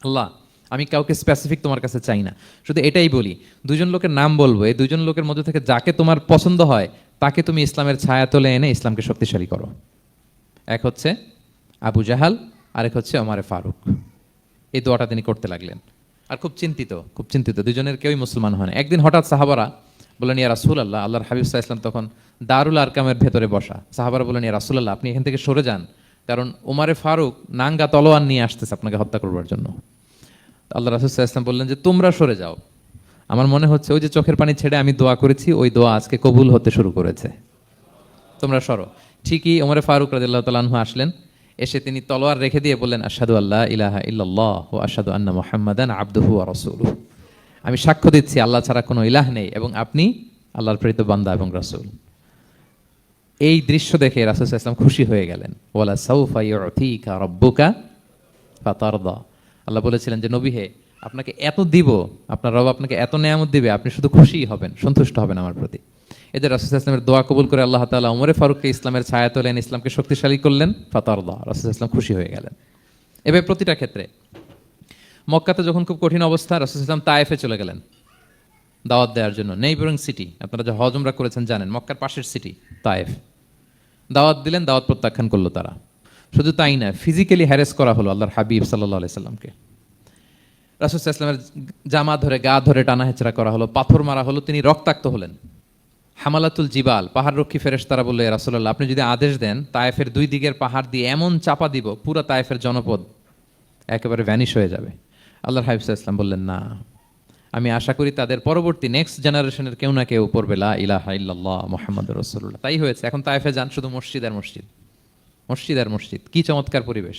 আল্লাহ, আমি কাউকে স্পেসিফিক তোমার কাছে চাই না, শুধু এটাই বলি, দুজন লোকের নাম বলবো, এই দুজন লোকের মধ্যে থেকে যাকে তোমার পছন্দ হয় তাকে তুমি ইসলামের ছায়াতলে এনে ইসলামকে শক্তিশালী করো। এক হচ্ছে আবু জাহাল, আরেক হচ্ছে ওমরে ফারুক। এই দোয়াটা তিনি করতে লাগলেন। আর খুব চিন্তিত, দুজনের কেউই মুসলমান হয় না। একদিন হঠাৎ সাহাবারা বললেন, ইয়া রাসূলুল্লাহ, আল্লাহর হাবিব সাল্লাল্লাহু আলাইহি ওয়াসাল্লাম তখন দারুল আরকামের ভেতরে বসা। সাহাবারা বললেন, ইয়া রাসূলুল্লাহ, আপনি এখান থেকে সরে যান, কারণ ওমরে ফারুক নাঙ্গা তলোয়ার নিয়ে আসতেছে আপনাকে হত্যা করবার জন্য। আল্লাহ রাসূল সাল্লাল্লাহু আলাইহি ওয়াসাল্লাম বললেন যে তোমরা সরে যাও, আমার মনে হচ্ছে ওই যে চোখের পানি ছেড়ে আমি দোয়া করেছি, ওই দোয়া আজকে কবুল হতে শুরু করেছে, তোমরা সরো। ঠিকই ওমরে ফারুক রাদিয়াল্লাহু তাআলা আনহু আসলেন, এসে তিনি তলোয়ার রেখে দিয়ে বললেন, আশহাদু আল্লা ইলাহা ইল্লাল্লাহ ওয়া আশহাদু আন্না মুহাম্মাদান আবদুহু ওয়া রাসূলুহু, আমি সাক্ষ্য দিচ্ছি আল্লাহ ছাড়া কোনো ইলাহ নেই এবং আপনি আল্লাহর প্রেরিত বান্দা এবং রাসূল। এই দৃশ্য দেখে রাসূল সাল্লাল্লাহু আলাইহি ওয়াসাল্লাম খুশি হয়ে গেলেন। ওয়ালা সাউফা ইউতিকা রাব্বুকা ফাতারদা, আল্লাহ বলেছিলেন যে নবী হে, আপনাকে এত দিব, আপনার রব আপনাকে এত নেয়ামত দিবে, আপনি শুধু খুশিই হবেন, সন্তুষ্ট হবেন আমার প্রতি। এদের রাসূল সাল্লাল্লাহু আলাইহি ওয়াসাল্লামের দোয়া কবুল করে আল্লাহ তাআলা ওমরে ফারুককে ইসলামের ছায়াতলে এনে ইসলামকে শক্তিশালী করলেন। ফাতারদা, রাসূল সাল্লাল্লাহু আলাইহি ওয়াসাল্লাম খুশি হয়ে গেলেন। এবার প্রতিটা ক্ষেত্রে, মক্কাতে যখন খুব কঠিন অবস্থা, রাসূল সাল্লাল্লাহু আলাইহি ওয়াসাল্লাম তায়েফে চলে গেলেন দাওয়াত দেওয়ার জন্য। নেইবারিং সিটি, আপনারা যে হজ উমরা করেছেন জানেন, মক্কার পাশের সিটি তায়েফ। দাওয়াত দিলেন, দাওয়াত প্রত্যাখ্যান করলো তারা। শুধু তাই না, ফিজিক্যালি হ্যারেস করা হলো আল্লাহর হাবিব সাল্লাল্লাহু আলাইহি সাল্লামকে। রাসূল সাল্লাল্লাহু আলাইহি ওয়াসাল্লামের জামা ধরে, গা ধরে টানা হেঁচড়া করা হলো, পাথর মারা হলো, তিনি রক্তাক্ত হলেন। হামালাতুল জিবাল, পাহাড় রক্ষী ফেরেশতারা বলল, ইয়া রাসূলুল্লাহ, আপনি যদি আদেশ দেন তায়েফের দুই দিকের পাহাড় দিয়ে এমন চাপা দিব, পুরো তায়েফের জনপদ একেবারে ভ্যানিশ হয়ে যাবে। আল্লাহর হাবিব সাল্লাল্লাহু আলাইহি ওয়াসাল্লাম বললেন, না, আমি আশা করি তাদের পরবর্তী নেক্সট জেনারেশনের কেউ না কেউ পড়বে লা ইলাহা ইল্লাল্লাহ মুহাম্মাদুর রাসূলুল্লাহ। তাই হয়েছে, এখন তায়েফে যান, শুধু মসজিদ আর মসজিদ, মসজিদ আর মসজিদ। কি চমৎকার পরিবেশ!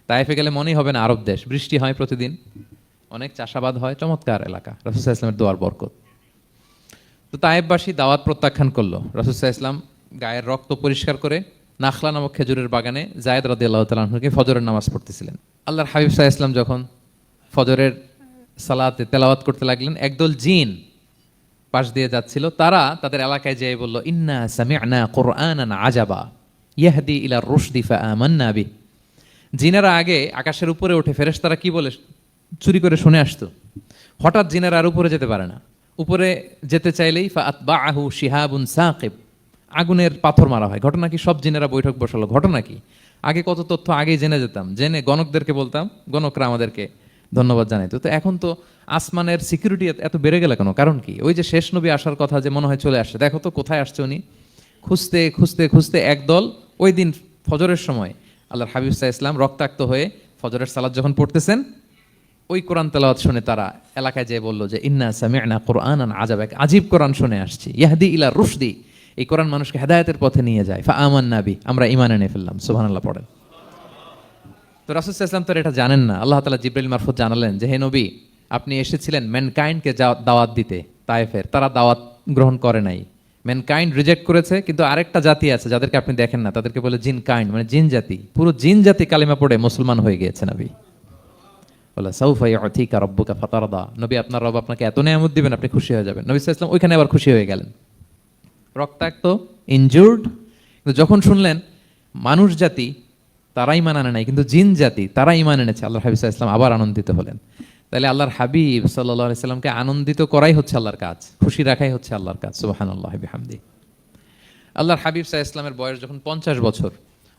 তায়েফে গেলে মনেই হবে না আরব দেশ, বৃষ্টি হয় প্রতিদিন, অনেক চাষাবাদ হয়, চমৎকার এলাকা, রাসূল সাল্লাল্লাহু আলাইহি ওয়াসাল্লামের দোয়ার বরকত। তো তায়েফবাসী দাওয়াত প্রত্যাখ্যান করলো। রাসূল সাল্লাল্লাহু আলাইহি ওয়াসাল্লাম গায়ের রক্ত পরিষ্কার করে নাখলা নামক খেজুরের বাগানে যায়েদ রাদিয়াল্লাহু তাআলা আনহুকে ফজরের নামাজ পড়তেছিলেন। আল্লাহর হাবিব সাল্লাল্লাহু আলাইহি ওয়াসাল্লাম যখন ফজরের সালাতে তেলাওয়াত করতে লাগলেন, একদল জিন পাশ দিয়ে যাচ্ছিল, তারা তাদের এলাকায় যেয়ে বলল, ইন্না সামি'না কুরআনান আজাবা ইয়াহদি ইলা রুশদি ফাআমান্না বিহি। জিনেরা আগে আকাশের উপরে ওঠে, ফেরেশতারা কি বলে চুরি করে শুনে আসতো। হঠাৎ জিনেরা আর উপরে যেতে পারে না, উপরে যেতে চাইলেই ফাআতবাআহু শিহাবুন সাকিব, আগুনের পাথর মারা হয়। ঘটনা কি? সব জিনেরা বৈঠক বসালো। ঘটনা কি? আগে কত তথ্য আগেই জেনে যেতাম, জেনে গণকদেরকে বলতাম, গণকরা আমাদেরকে ধন্যবাদ জানাইতো। তো এখন তো আসমানের সিকিউরিটি এত বেড়ে গেল কেন? কারণ কি? ওই যে শেষ নবী আসার কথা যে মনে হয় চলে আসছে, দেখো তো কোথায় আসছে উনি। খুঁজতে খুঁজতে খুঁজতে একদল ওই দিন ফজরের সময় আল্লাহর হাবিব সাল্লাল্লাহু আলাইহি ওয়াসাল্লাম রক্তাক্ত হয়ে ফজরের সালাত যখন পড়তেছেন, ওই কোরআন তেলাওয়াত শুনে তারা এলাকায় যেয়ে বলল যে ইন্না সামি'না কুরআনান আজাবা, এক আজীব কোরআন শুনে আসছি, ইয়াহদি ইলা রুশদি, এই কোরআন মানুষকে হেদায়েতের পথে নিয়ে যায়, ফাআমান্না বিহি, আমরা ঈমান এনে ফেললাম। সুবহানাল্লাহ পড়েন। তো রাসূল সাল্লাল্লাহু আলাইহি ওয়াসাল্লাম তো এটা জানেন না। আল্লাহ তাআলা জিবরাইল মারফত জানালেন যে হে নবী, আপনি এসেছিলেন ম্যানকাইন্ডকে দাওয়াত দিতে। তায়েফের তারা দাওয়াত গ্রহণ করে নাই, ম্যানকাইন্ড রিজেক্ট করেছে। কিন্তু আরেকটা জাতি আছে যাদেরকে আপনি দেখেন না, তাদেরকে বলে জিন কাইন্ড, মানে জিন জাতি। পুরো জিন জাতি কালিমা পড়ে মুসলমান হয়ে গিয়েছে নবী। বলে সাউফা ইউতিকা রাব্বুকা ফাতারদা, নবী আপনার রব আপনাকে এত নেয়ামত দিবেন আপনি খুশি হয়ে যাবেন। নবী সাল্লাল্লাহু আলাইহি ওয়াসাল্লাম ওইখানে আবার খুশি হয়ে গেলেন, রক্তাক্ত, ইনজুর্ড। কিন্তু যখন শুনলেন মানুষ জাতি তারা ঈমান আনে নাই, কিন্তু জিন জাতি তারা ঈমান এনেছে, আল্লাহর হাবিব সাল্লাল্লাহু আলাইহি ওয়াসাল্লাম আবার আনন্দিত হলেন। তাহলে আল্লাহর হাবিব সাল্লাল্লাহু আলাইহি ওয়াসাল্লামকে আনন্দিত করাই হচ্ছে আল্লাহর কাজ, খুশি রাখাই হচ্ছে আল্লাহর কাজ। সুবহানাল্লাহি ওয়া বিহামদিহি। আল্লাহর হাবিব সাল্লাল্লাহু আলাইহি ওয়াসাল্লামের বয়স যখন 50 বছর,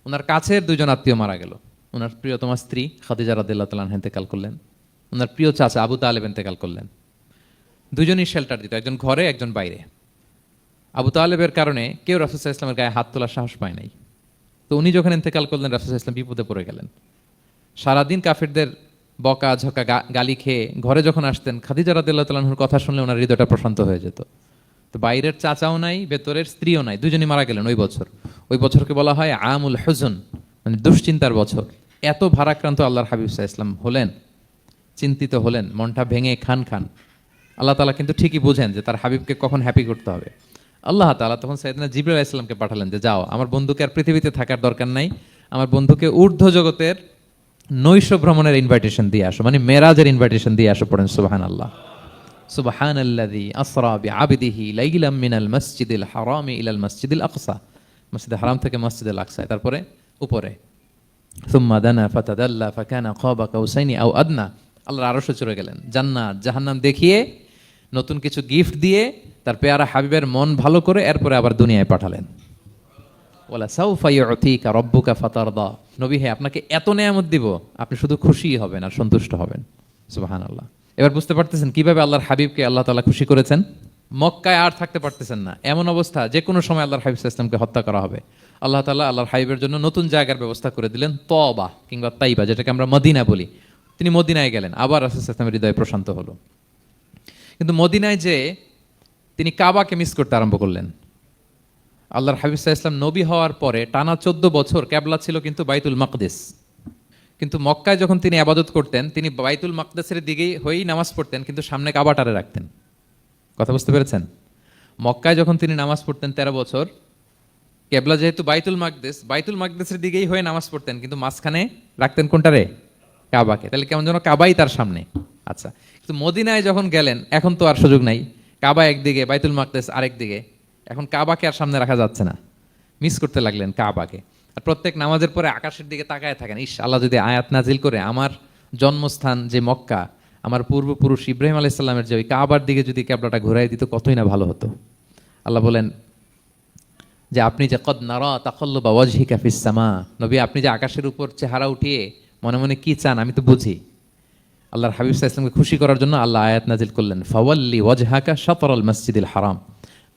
ওনার কাছের দুইজন আত্মীয় মারা গেল। ওনার প্রিয়তমা স্ত্রী খাদিজা রাদিয়াল্লাহু তাআলা আনহা ইন্তেকাল করলেন, ওনার প্রিয় চাচা আবু তালেব ইন্তেকাল করলেন। দুজনই শেল্টার দিত, একজন ঘরে একজন বাইরে। আবু তালেবের কারণে কেউ রাসূল সাল্লাল্লাহু আলাইহি ওয়াসাল্লামের গায়ে হাত তোলার সাহস পায় নাই। তো উনি যখন ইন্তেকাল করলেন, রাসূল সাল্লাল্লাহু আলাইহি ওয়াসাল্লাম বিপদে পড়ে গেলেন। সারাদিন কাফিরদের বকা ঝকা গালি খেয়ে ঘরে যখন আসতেন, খাদিজা রাদিয়াল্লাহু তাআলা আনহার কথা শুনলে ওনার হৃদয়টা প্রশান্ত হয়ে যেত। তো বাইরের চাচাও নাই, ভেতরের স্ত্রীও নাই, দুজনই মারা গেলেন ওই বছর। ওই বছরকে বলা হয় আমুল হুজন, মানে দুশ্চিন্তার বছর। এত ভারাক্রান্ত আল্লাহর হাবিব সাল্লাল্লাহু আলাইহি ওয়াসাল্লাম হলেন, চিন্তিত হলেন, মনটা ভেঙে খান খান। আল্লাহ তাআলা কিন্তু ঠিকই বুঝেন যে তার হাবিবকে কখন হ্যাপি করতে হবে। আল্লাহ তাআলা তখন সাইয়েদনা জিবরাইল আলাইহিস সালামকে পাঠালেন যে যাও, আমার বন্ধুকে আর পৃথিবীতে থাকার দরকার নাই, আমার বন্ধুকে ঊর্ধ্ব জগতের নৈশ ভ্রমণের ইনভাইটেশন দিয়ে আসো, মানে মেরাজের ইনভাইটেশন দিয়ে আসো। পড়েন সুবহানাল্লাহ। সুবহানাল্লাযী আসরা বিআবদিহি লাইলাম মিনাল মাসজিদিল হারামি ইলাল মাসজিদিল আকসা, মসজিদে হারাম থেকে মসজিদে আকসা, তারপরে উপরে সুম্মা দানা ফাতাদাল্লা ফাকানা কাবা কাউসাইনি আও আদনা। আল্লাহর আরশে চলে গেলেন, জান্নাত জাহান্নাম দেখিয়ে, নতুন কিছু গিফট দিয়ে, তার পেয়ারা হাবিবের মন ভালো করে এরপরে আবার দুনিয়ায় পাঠালেন। ওয়ালা সাউফা ইউতিকা রাব্বুকা ফাতারদা, নবী হে আপনাকে এত নেয়ামত দিব, আপনি শুধু খুশিই হবেন আর সন্তুষ্ট হবেন। সুবহানাল্লাহ। এবার বুঝতে পারতেছেন কিভাবে আল্লাহর হাবিবকে আল্লাহ তাআলা খুশি করেছেন। মক্কায় আর থাকতে পারতেছেন না, এমন অবস্থা যে কোনো সময় আল্লাহর হাবিব সাল্লাল্লাহু আলাইহি ওয়াসাল্লামকে হত্যা করা হবে। আল্লাহ তাআলা আল্লাহর হাবিবের জন্য নতুন জায়গার ব্যবস্থা করে দিলেন, তওবা কিংবা তাইবা, যেটাকে আমরা মদিনা বলি। তিনি মদিনায় গেলেন, আবার রাসূল সাল্লাল্লাহু আলাইহি ওয়াসাল্লামের হৃদয় প্রশান্ত হলো। কিন্তু মদিনায় যে তিনি কাবাকে মিস করতে আরম্ভ করলেন। আল্লাহর হাবিব সাল্লাল্লাহু আলাইহি ওয়াসাল্লাম নবী হওয়ার পরে টানা 14 বছর কিবলা ছিল কিন্তু বাইতুল মাকদিস। কিন্তু মক্কায় যখন তিনি ইবাদত করতেন, তিনি বাইতুল মাকদিসের দিকেই হয়েই নামাজ পড়তেন, কিন্তু সামনে কাবাটারে রাখতেন। কথা বুঝতে পেরেছেন? মক্কায় যখন তিনি নামাজ পড়তেন 13 বছর, কিবলা যেহেতু বাইতুল মাকদিস, বাইতুল মাকদিসের দিকেই হয়ে নামাজ পড়তেন, কিন্তু মাঝখানে রাখতেন কোনটারে? কাবাকে। তাহলে কেমন যেন কাবাই তার সামনে। আচ্ছা, কিন্তু মদিনায় যখন গেলেন, এখন তো আর সুযোগ নাই, কাবা একদিকে, বাইতুল মাকদিস আরেক দিকে, এখন কাবাকে আর সামনে রাখা যাচ্ছে না, মিস করতে লাগলেন কাবাকে। আর প্রত্যেক নামাজের পরে আকাশের দিকে তাকায় থাকেন, ইস আল্লাহ যদি আয়াত নাজিল করে আমার জন্মস্থান যে মক্কা, আমার পূর্বপুরুষ ইব্রাহিম আলাইহিস সালামের যে ওই কাবার দিকে যদি কিবলাটা ঘুরাই দিত, কতই না ভালো হতো। আল্লাহ বলেন যে আপনি যে কদ নারা তাকাল্লুবা ওয়াজহিকা ফিস সামা, নবী আপনি যে আকাশের উপর চেহারা উঠিয়ে মনে মনে কি চান আমি তো বুঝি। আল্লাহর হাবিব সাল্লাল্লাহু আলাইহি ওয়াসাল্লামকে খুশি করার জন্য আল্লাহ আয়াত নাজিল করলেন, ফাওয়াল্লি ওয়াজহাকা শাতরাল মাসজিদিল হারাম।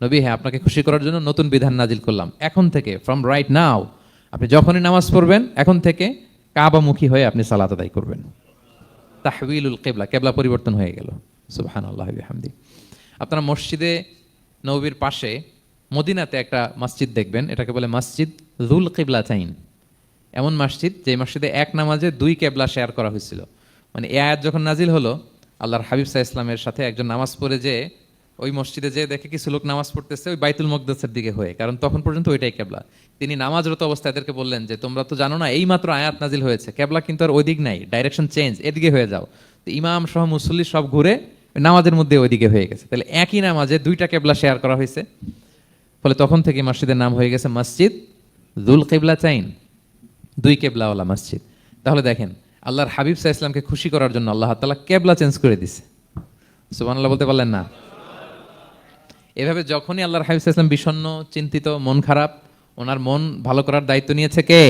নবী হ্যাঁ, আপনাকে খুশি করার জন্য নতুন বিধান নাজিল করলাম, এখন থেকে ফ্রম রাইট নাও আপনি যখনই নামাজ পড়বেন, এখন থেকে কাবামুখী হয়ে আপনি সালাত আদায় করবেন। তাহওয়িলুল কিবলা, কিবলা পরিবর্তন হয়ে গেল। সুবহানাল্লাহি ওয়া বিহামদিহি। আপনারা মসজিদে নববীর পাশে মদিনাতে একটা মসজিদ দেখবেন, এটাকে বলে মসজিদ যুল কিবলাতাইন। এমন মসজিদ যে মসজিদে এক নামাজে দুই কেবলা শেয়ার করা হয়েছিল। মানে এই আয়াত যখন নাজিল হলো, আল্লাহর হাবিব সাল্লাল্লাহু আলাইহি ওয়াসাল্লামের সাথে একজন নামাজ পড়ে যে ওই মসজিদে যে দেখে কিছু লোক নামাজ পড়তেছে ওই বাইতুল মুকদ্দাসের দিকে হয়ে, কারণ তখন পর্যন্ত ওইটাই কেবলা। তিনি নামাজরত অবস্থায় এদেরকে বললেন যে তোমরা তো জানো না এই মাত্র আয়াত নাজিল হয়েছে, কেবলা কিন্তু আর ওই দিক নাই, ডাইরেকশন চেঞ্জ, এদিকে হয়ে যাও। তো ইমাম সহ মুসল্লি সব ঘুরে নামাজের মধ্যে ওইদিকে হয়ে গেছে। তাহলে একই নামাজে দুইটা কেবলা শেয়ার করা হয়েছে, ফলে তখন থেকে মসজিদের নাম হয়ে গেছে মসজিদ যুল কিবলাতাইন, দুই কেবলাওয়ালা মসজিদ। তাহলে দেখেন আল্লাহর হাবিব সাল্লাল্লাহু আলাইহি ওয়াসাল্লামকে খুশি করার জন্য আল্লাহ তাআলা কেবলা চেঞ্জ করে দিছে। সুবহানাল্লাহ বলতে পারলেন না? এভাবে যখনই আল্লাহর হাবিব সাল্লাল্লাহু আলাইহি ওয়াসাল্লাম বিষণ্ণ, চিন্তিত, মন খারাপ, ওনার মন ভালো করার দায়িত্ব নিয়েছে কে?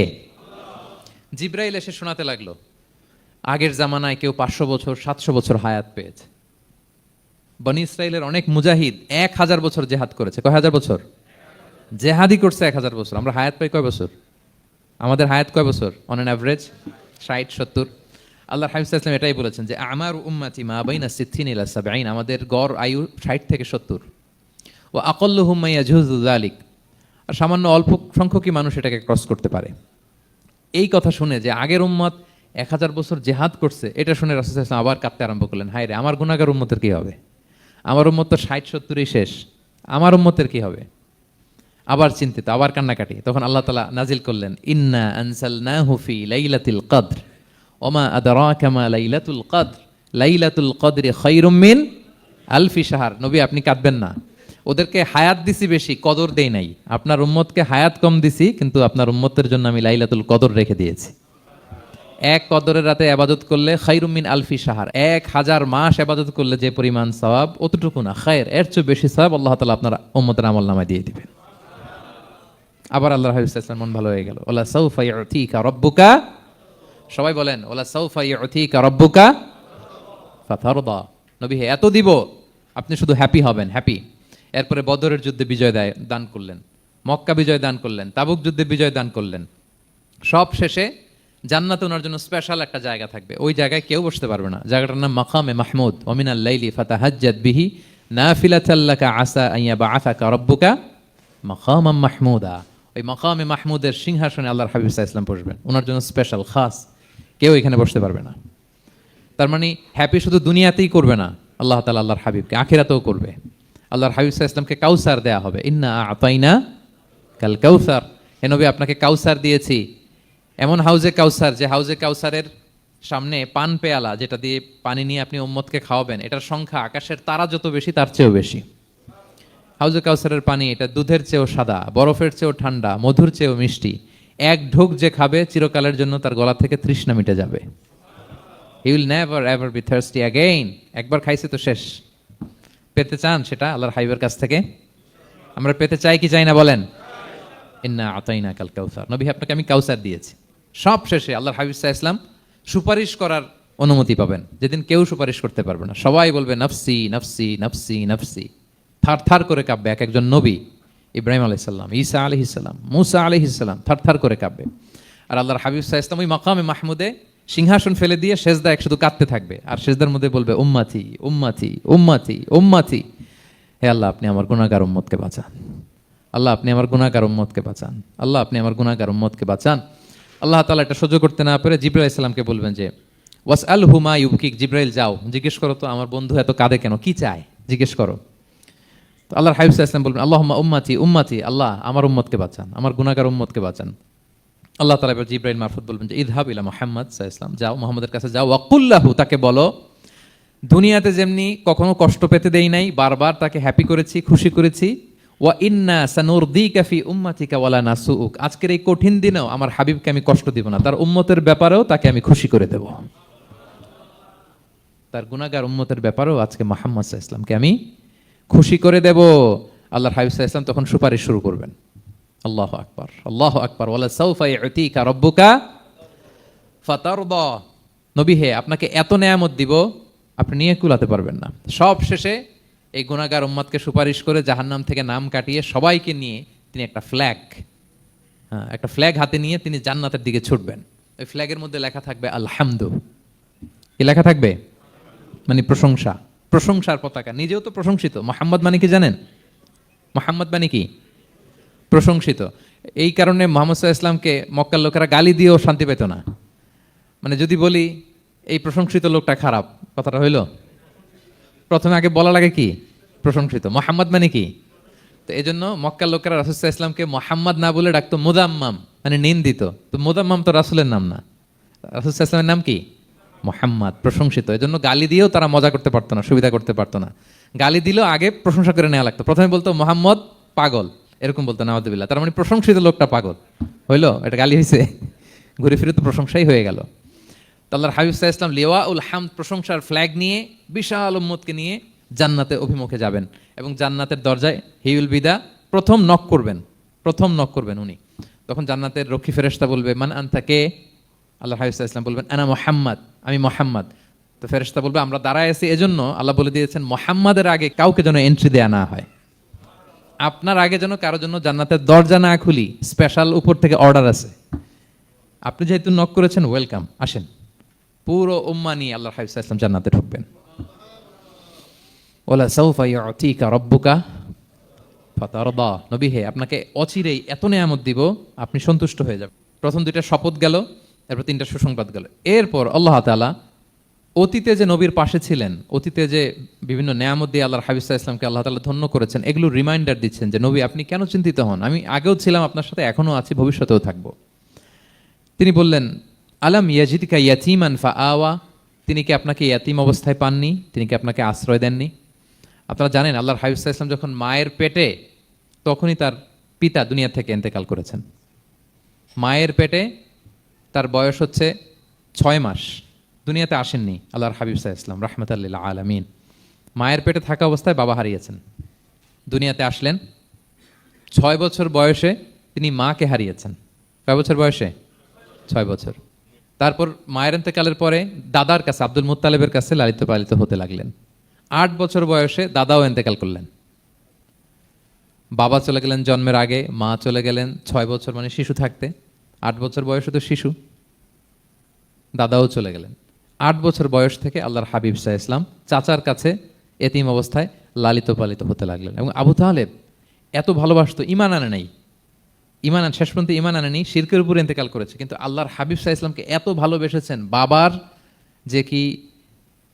জিবরাইল এসে শোনাতে লাগলো আগের জামানায় কেউ 500 বছর 700 বছর হায়াত পেয়েছে। বনি ইসরাইলের অনেক মুজাহিদ 1000 বছর জেহাদ করেছে। কয় হাজার বছর জেহাদি করছে? 1000 বছর। আমরা হায়াত পাই কয় বছর? আমাদের হায়াত কয় বছর অন অ্যান অ্যাভারেজ? 60-70। আল্লাহর হাবিব সাল্লাল্লাহু আলাইহি ওয়াসাল্লাম এটাই বলেছেন যে আমার উম্মতি মা বাইনা 60 ইলা 70, আমাদের গড় আয়ু 60 থেকে 70। ও আকাল্লুহুম মা ইয়াজুজু যালিক, আর সামান্য অল্প সংখ্যকই মানুষ এটাকে ক্রস করতে পারে। এই কথা শুনে যে আগের উম্মত 1000 বছর জেহাদ করছে, এটা শুনে রাসূল সাল্লাল্লাহু আলাইহি ওয়াসাল্লাম আবার কাঁদতে আরম্ভ করলেন, হায় রে আমার গুনাহগার উম্মতের কি হবে? আমার উম্মত তো 60-70ই শেষ, আমার উম্মতের কি হবে? আবার চিন্তিত, আবার কান্নাকাটি। তখন আল্লাহ তাআলা নাজিল করলেন ইন্না আনসালনাহু ফি লাইলাতিল কদর ওমা আদরাকা মা লাইলাতুল কদর লাইলাতুল কদরি খায়রুম মিন আলফি শাহর। নবী আপনি কাঁদবেন না, ওদেরকে হায়াত দিছি বেশি, কদর দেই নাই। আপনার উম্মতকে হায়াত কম দিছি, কিন্তু আপনার উম্মতের জন্য আমি লাইলাতুল কদর রেখে দিয়েছি। এক কদরের রাতে ইবাদত করলে খায়রুম মিন আলফি শাহর, 1000 মাস ইবাদত করলে যে পরিমাণ সওয়াব, অতটুকু না, খায়ের এর চেয়ে বেশি সওয়াব আল্লাহ তাআলা আপনার উম্মতের আমলনামায় দিয়ে দিবেন। আবার আল্লাহর হাবিব সাল্লাল্লাহু আলাইহি ওয়াসাল্লাম মন ভালো হয়ে গেল। ওয়ালা সাউফা ইউতিকা রাব্বুকা, সবাই বলেন ওয়ালা সাউফা ইউতিকা রাব্বুকা ফাতারদা। নবী হে এত দিব, আপনি শুধু হ্যাপি হবেন, হ্যাপি। এরপরে বদরের যুদ্ধে বিজয় দান করলেন, মক্কা বিজয় দান করলেন, তাবুক যুদ্ধে বিজয় দান করলেন। সব শেষে জান্নাতে ওনার জন্য স্পেশাল একটা জায়গা থাকবে, ওই জায়গায় কেউ বসতে পারবে না। জায়গাটার নাম মাকামে মাহমুদ। ওয়া মিনাল লাইলি ফাতাহাজ্জাদ বিহি নাফিলাতাল লাকা আসা আন ইয়াবআসাকা রাব্বুকা মাকামাম মাহমুদা। ওই মাকামে মাহমুদের সিংহাসনে আল্লাহর হাবিব সাল্লাল্লাহু আলাইহি ওয়াসাল্লাম বসবেন, ওনার জন্য স্পেশাল খাস, কেউ এখানে বসতে পারবে না। তার মানে হ্যাপি শুধু দুনিয়াতেই করবে না, আল্লাহ তাআলা আল্লাহর হাবিবকে আখিরাতেও করবে। আল্লাহর হাবিব সাল্লাল্লাহু আলাইহি ওয়াসাল্লামকে কাউসার দেয়া হবে, ইন্না আতাইনা কাল কাউসার। হে নবী আপনাকে কাউসার দিয়েছি, এমন হাউজে কাউসার যে হাউজে কাউসারের সামনে পান পেয়ালা, যেটা দিয়ে পানি নিয়ে আপনি উম্মতকে খাওয়াবেন, এটার সংখ্যা আকাশের তারা যত বেশি তার চেয়েও বেশি। হাউজে কাউসারের পানি এটা দুধের চেয়েও সাদা, বরফের চেয়েও ঠান্ডা, মধুর চেয়েও মিষ্টি। এক ঢোক যে খাবে চিরকালের জন্য তার গলা থেকে তৃষ্ণা মিটে যাবে। He will never ever be thirsty again. একবার খাইছে তো শেষ। পেতে চান সেটা আল্লাহর হাবিবের কাছ থেকে? আমরা পেতে চাই কি চাই না বলেন? ইন্না আতাইনা কাল কাউসার। নবী আপনাকে আমি কাউসার দিয়েছি। সব শেষে আল্লাহর হাবিব সাল্লাল্লাহু আলাইহি ওয়াসাল্লাম সুপারিশ করার অনুমতি পাবেন, যেদিন কেউ সুপারিশ করতে পারবে না। সবাই বলবে নাফসি নাফসি নাফসি নাফসি, থার থার করে কাঁপবে। এক একজন নবী, ইব্রাহিম আলাইহিস সালাম, ঈসা আলাইহিস সালাম, মুসা আলাইহিস সালাম, থার থার করে কাঁপবে। আর আল্লাহর হাবিব সাল্লাল্লাহু আলাইহি ওয়াসাল্লাম ওই মাকামে মাহমুদে সিংহাসন ফেলে দিয়ে সেজদায় শুধু কাঁদতে থাকবে, আর সেজদার মধ্যে বলবে উম্মতি উম্মতি উম্মতি উম্মতি। হে আল্লাহ আপনি আমার গুনাহগার উম্মতকে বাঁচান, আল্লাহ আপনি আমার গুনাহগার উম্মতকে বাঁচান, আল্লাহ আপনি আমার গুনাহগার উম্মতকে বাঁচান। আল্লাহ তাআলা এটা সহ্য করতে না পেরে জিবরাইল আলাইহিস সালামকে বলবেন যে ওয়াসআলহু মা ইউবকিক, জিবরাইল যাও জিজ্ঞেস করো তো আমার বন্ধু এত কাঁদে কেন, কি চায় জিজ্ঞেস করো। তো আল্লাহর হাবিব সাল্লাল্লাহু আলাইহি ওয়াসাল্লাম বলবেন আল্লাহুম্মা উম্মতি উম্মতি, আল্লাহ আমার উম্মতকে বাঁচান, আমার গুনাহগার উম্মতকে বাঁচান। আল্লাহ তাআলা এবার জিবরাইল মারফত বলবেন যে ইযহাব ইলা মুহাম্মদ সাল্লাল্লাহু আলাইহি ওয়াসাল্লাম, যাও মুহাম্মদের কাছে যাও, ওয়াকুল লাহু, তাকে বলো দুনিয়াতে যেমনি কখনো কষ্ট পেতে দেই নাই, বারবার তাকে হ্যাপি করেছি, খুশি করেছি। ওয়া ইন্না সানুরদিকা ফি উম্মাতিকা ওয়ালা নাসুউক, আজকের এই কঠিন দিনেও আমার হাবিবকে আমি কষ্ট দিব না, তার উম্মতের ব্যাপারেও তাকে আমি খুশি করে দেব। তার গুনাহগার উম্মতের ব্যাপারেও আজকে মুহাম্মদ সাল্লাল্লাহু আলাইহি ওয়াসাল্লামকে আমি খুশি করে দেব। আল্লাহর হাবিব সাল্লাল্লাহু আলাইহি ওয়াসাল্লাম তখন সুপারিশ শুরু করবেন। আল্লাহু আকবার, আল্লাহু আকবার। ওয়ালা সাউফা ইউতিকা রাব্বুকা ফাতারদা। নবী হে আপনাকে এত নেয়ামত দিব আপনি নিয়ে কুলাতে পারবেন না। সব শেষে এই গুনাহগার উম্মতকে সুপারিশ করে জাহান্নাম থেকে নাম কাটিয়ে সবাইকে নিয়ে তিনি একটা ফ্ল্যাগ হাতে নিয়ে তিনি জান্নাতের দিকে ছুটবেন। ওই ফ্ল্যাগের মধ্যে লেখা থাকবে আলহামদু। কি লেখা থাকবে? মানে প্রশংসা, প্রশংসার পতাকা। নিজেও তো প্রশংসিত। মুহাম্মদ মানে কি জানেন? মুহাম্মদ মানে কি? প্রশংসিত। এই কারণে মোহাম্মদ সাল্লাল্লাহু আলাইহি ইসলামকে মক্কার লোকেরা গালি দিয়েও শান্তি পেত না। মানে যদি বলি এই প্রশংসিত লোকটা খারাপ, কথাটা হইল, প্রথমে আগে বলা লাগে কি প্রশংসিত, মোহাম্মদ মানে কি। তো এই জন্য মক্কার লোকেরা রাসূল সাল্লাল্লাহু আলাইহি ইসলামকে মোহাম্মদ না বলে ডাকতো মুদাম্মাম, মানে নিন্দিত। তো মুদাম্মাম তো রাসূলের নাম না, রাসূল সাল্লাল্লাহু আলাইহি ইসলামের নাম কি মোহাম্মদ, প্রশংসিত। এই জন্য গালি দিয়েও তারা মজা করতে পারতো না, সুবিধা করতে পারতো না। গালি দিলেও আগে প্রশংসা করে নেওয়া লাগতো। প্রথমে বলতো মোহাম্মদ পাগল, এরকম বলতো নাউযুবিল্লাহ, তার মানে প্রশংসিত লোকটা পাগল হইলো, এটা গালি হয়েছে, ঘুরে ফিরে তো প্রশংসাই হয়ে গেল। তো আল্লাহর হাবিব সাল্লাল্লাহু আলাইহি ইসলাম লিওয়াউল হামদ, প্রশংসার ফ্ল্যাগ নিয়ে বিশাল উম্মতকে নিয়ে জান্নাতে অভিমুখে যাবেন এবং জান্নাতের দরজায় হি উইল বি দা প্রথম নক করবেন, প্রথম নক করবেন উনি। তখন জান্নাতের রক্ষী ফেরেশতা বলবে মান আনতা, কে? আল্লাহর হাবিব সাল্লাল্লাহু আলাইহি ইসলাম বলবেন আনা মুহাম্মদ, আমি মুহাম্মদ। তো ফেরেশতা বলবে আমরা দাঁড়ায় আছি এজন্য আল্লাহ বলে দিয়েছেন মুহাম্মাদের আগে কাউকে যেন এন্ট্রি দেয়া না হয়, আপনার আগে যেন কারোর জন্য জান্নাতের দরজা না খুলি, স্পেশাল উপর থেকে অর্ডার আছে। আপনি যেহেতু নক করেছেন, ওয়েলকাম, আসেন। পুরো উম্মাহ নিয়ে আল্লাহর হাবিব সাল্লাল্লাহু আলাইহি ইসলাম জান্নাতে ঢুকবেন। ওয়ালা সাউফা ইউতিকা রাব্বুকা ফাতারদা, নবী হে আপনাকে অচিরেই এত নেয়ামত দিব আপনি সন্তুষ্ট হয়ে যাবেন। প্রথম দুইটা শপথ গেল, এরপর তিনটা সুসংবাদ গেল। এরপর আল্লাহ তাআলা অতীতে যে নবীর পাশে ছিলেন, অতীতে যে বিভিন্ন নেয়ামত দিয়ে আল্লাহর হাবিব সাল্লাল্লাহু আলাইহি ইসলামকে আল্লাহ তাআলা ধন্য করেছেন, এগুলো রিমাইন্ডার দিচ্ছেন যে নবী আপনি কেন চিন্তিত হন, আমি আগেও ছিলাম আপনার সাথে, এখনো আছি, ভবিষ্যতেও থাকবো। তিনি বললেন আলাম ইয়াজিদকা ইয়াতীমান ফাআওয়া, তিনি কি আপনাকে ইয়াতীম অবস্থায় পাননি, তিনি কি আপনাকে আশ্রয় দেননি? আপনারা জানেন আল্লাহর হাবিব সাল্লাল্লাহু আলাইহি ইসলাম যখন মায়ের পেটে, তখনই তার পিতা দুনিয়া থেকে ইন্তেকাল করেছেন। মায়ের পেটে তার বয়স হচ্ছে 6 মাস, দুনিয়াতে আসেননি আল্লাহর হাবিব সাল্লাল্লাহু আলাইহি ইসলাম রাহমাতাল লিল আলামিন। মায়ের পেটে থাকা অবস্থায় বাবা হারিয়েছেন, দুনিয়াতে আসলেন 6 বছর বয়সে তিনি মাকে হারিয়েছেন। কয় বছর বয়সে? 6 বছর। তারপর মায়ের ইন্তেকালের পরে দাদার কাছে, আব্দুল মুত্তালিবের কাছে লালিত পালিত হতে লাগলেন। 8 বছর বয়সে দাদাও ইন্তেকাল করলেন। বাবা চলে গেলেন জন্মের আগে, মা চলে গেলেন 6 বছর মানে শিশু থাকতে। 8 বছর বয়সে তো শিশু, দাদাও চলে গেলেন। 8 বছর বয়স থেকে আল্লাহর হাবিব সাল্লাল্লাহু আলাইহি ইসলাম চাচার কাছে এতিম অবস্থায় লালিত পালিত হতে লাগলেন। এবং আবু তালেব এত ভালোবাসতো, ইমান আনে নাই, ইমান শেষ পর্যন্ত ইমান আনেনি, শিরকের উপরে ইন্তেকাল করেছে, কিন্তু আল্লাহর হাবিব সাল্লাল্লাহু আলাইহি ইসলামকে এত ভালোবেসেছেন, বাবার যে কি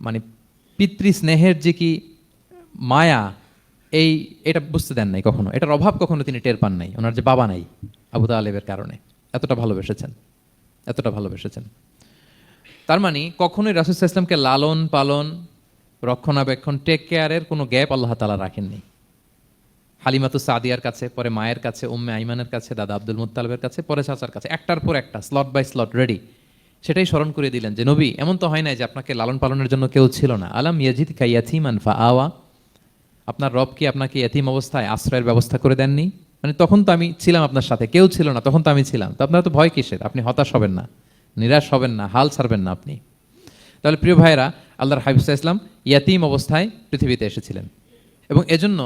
মানে পিতৃ স্নেহের যে কি মায়া, এটা বুঝতে দেন নাই কখনো, এটার অভাব কখনো তিনি টের পান নাই। ওনার যে বাবা নাই, আবু তালেবের কারণে এতটা ভালোবেসেছেন, এতটা ভালোবেসেছেন। তার মানে কখনোই রাসূল সাল্লাল্লাহু আলাইহি ইসলামকে লালন পালন, রক্ষণাবেক্ষণ, টেক কেয়ারের কোনো গ্যাপ আল্লাহ তাআলা রাখেননি। হালিমাতু সাদিয়ার কাছে, পরে মায়ের কাছে, উম্মে আইমানের কাছে, দাদা আব্দুল মুত্তালিবের কাছে, পরে চাচার কাছে, একটার পর একটা স্লট বাই স্লট রেডি। সেটাই স্মরণ করে দিলেন যে নবী এমন তো হয় নাই যে আপনাকে লালন পালনের জন্য কেউ ছিল না। আলাম ইয়াজিদকা ইয়াতীমান ফাআওয়া, আপনার রব কি আপনাকে ইয়াতীম অবস্থায় আশ্রয়ের ব্যবস্থা করে দেননি? মানে তখন তো আমি ছিলাম আপনার সাথে, কেউ ছিল না, তখন তো আমি ছিলাম। তো আপনার তো ভয় কিসের? আপনি হতাশ হবেন না, নিরাশ হবেন না, হাল ছাড়বেন না আপনি। তাহলে প্রিয় ভাইরা, আল্লাহর হাবিব সাল্লাল্লাহু আলাইহি ইসলাম ইয়াতীম অবস্থায় পৃথিবীতে এসেছিলেন এবং এজন্য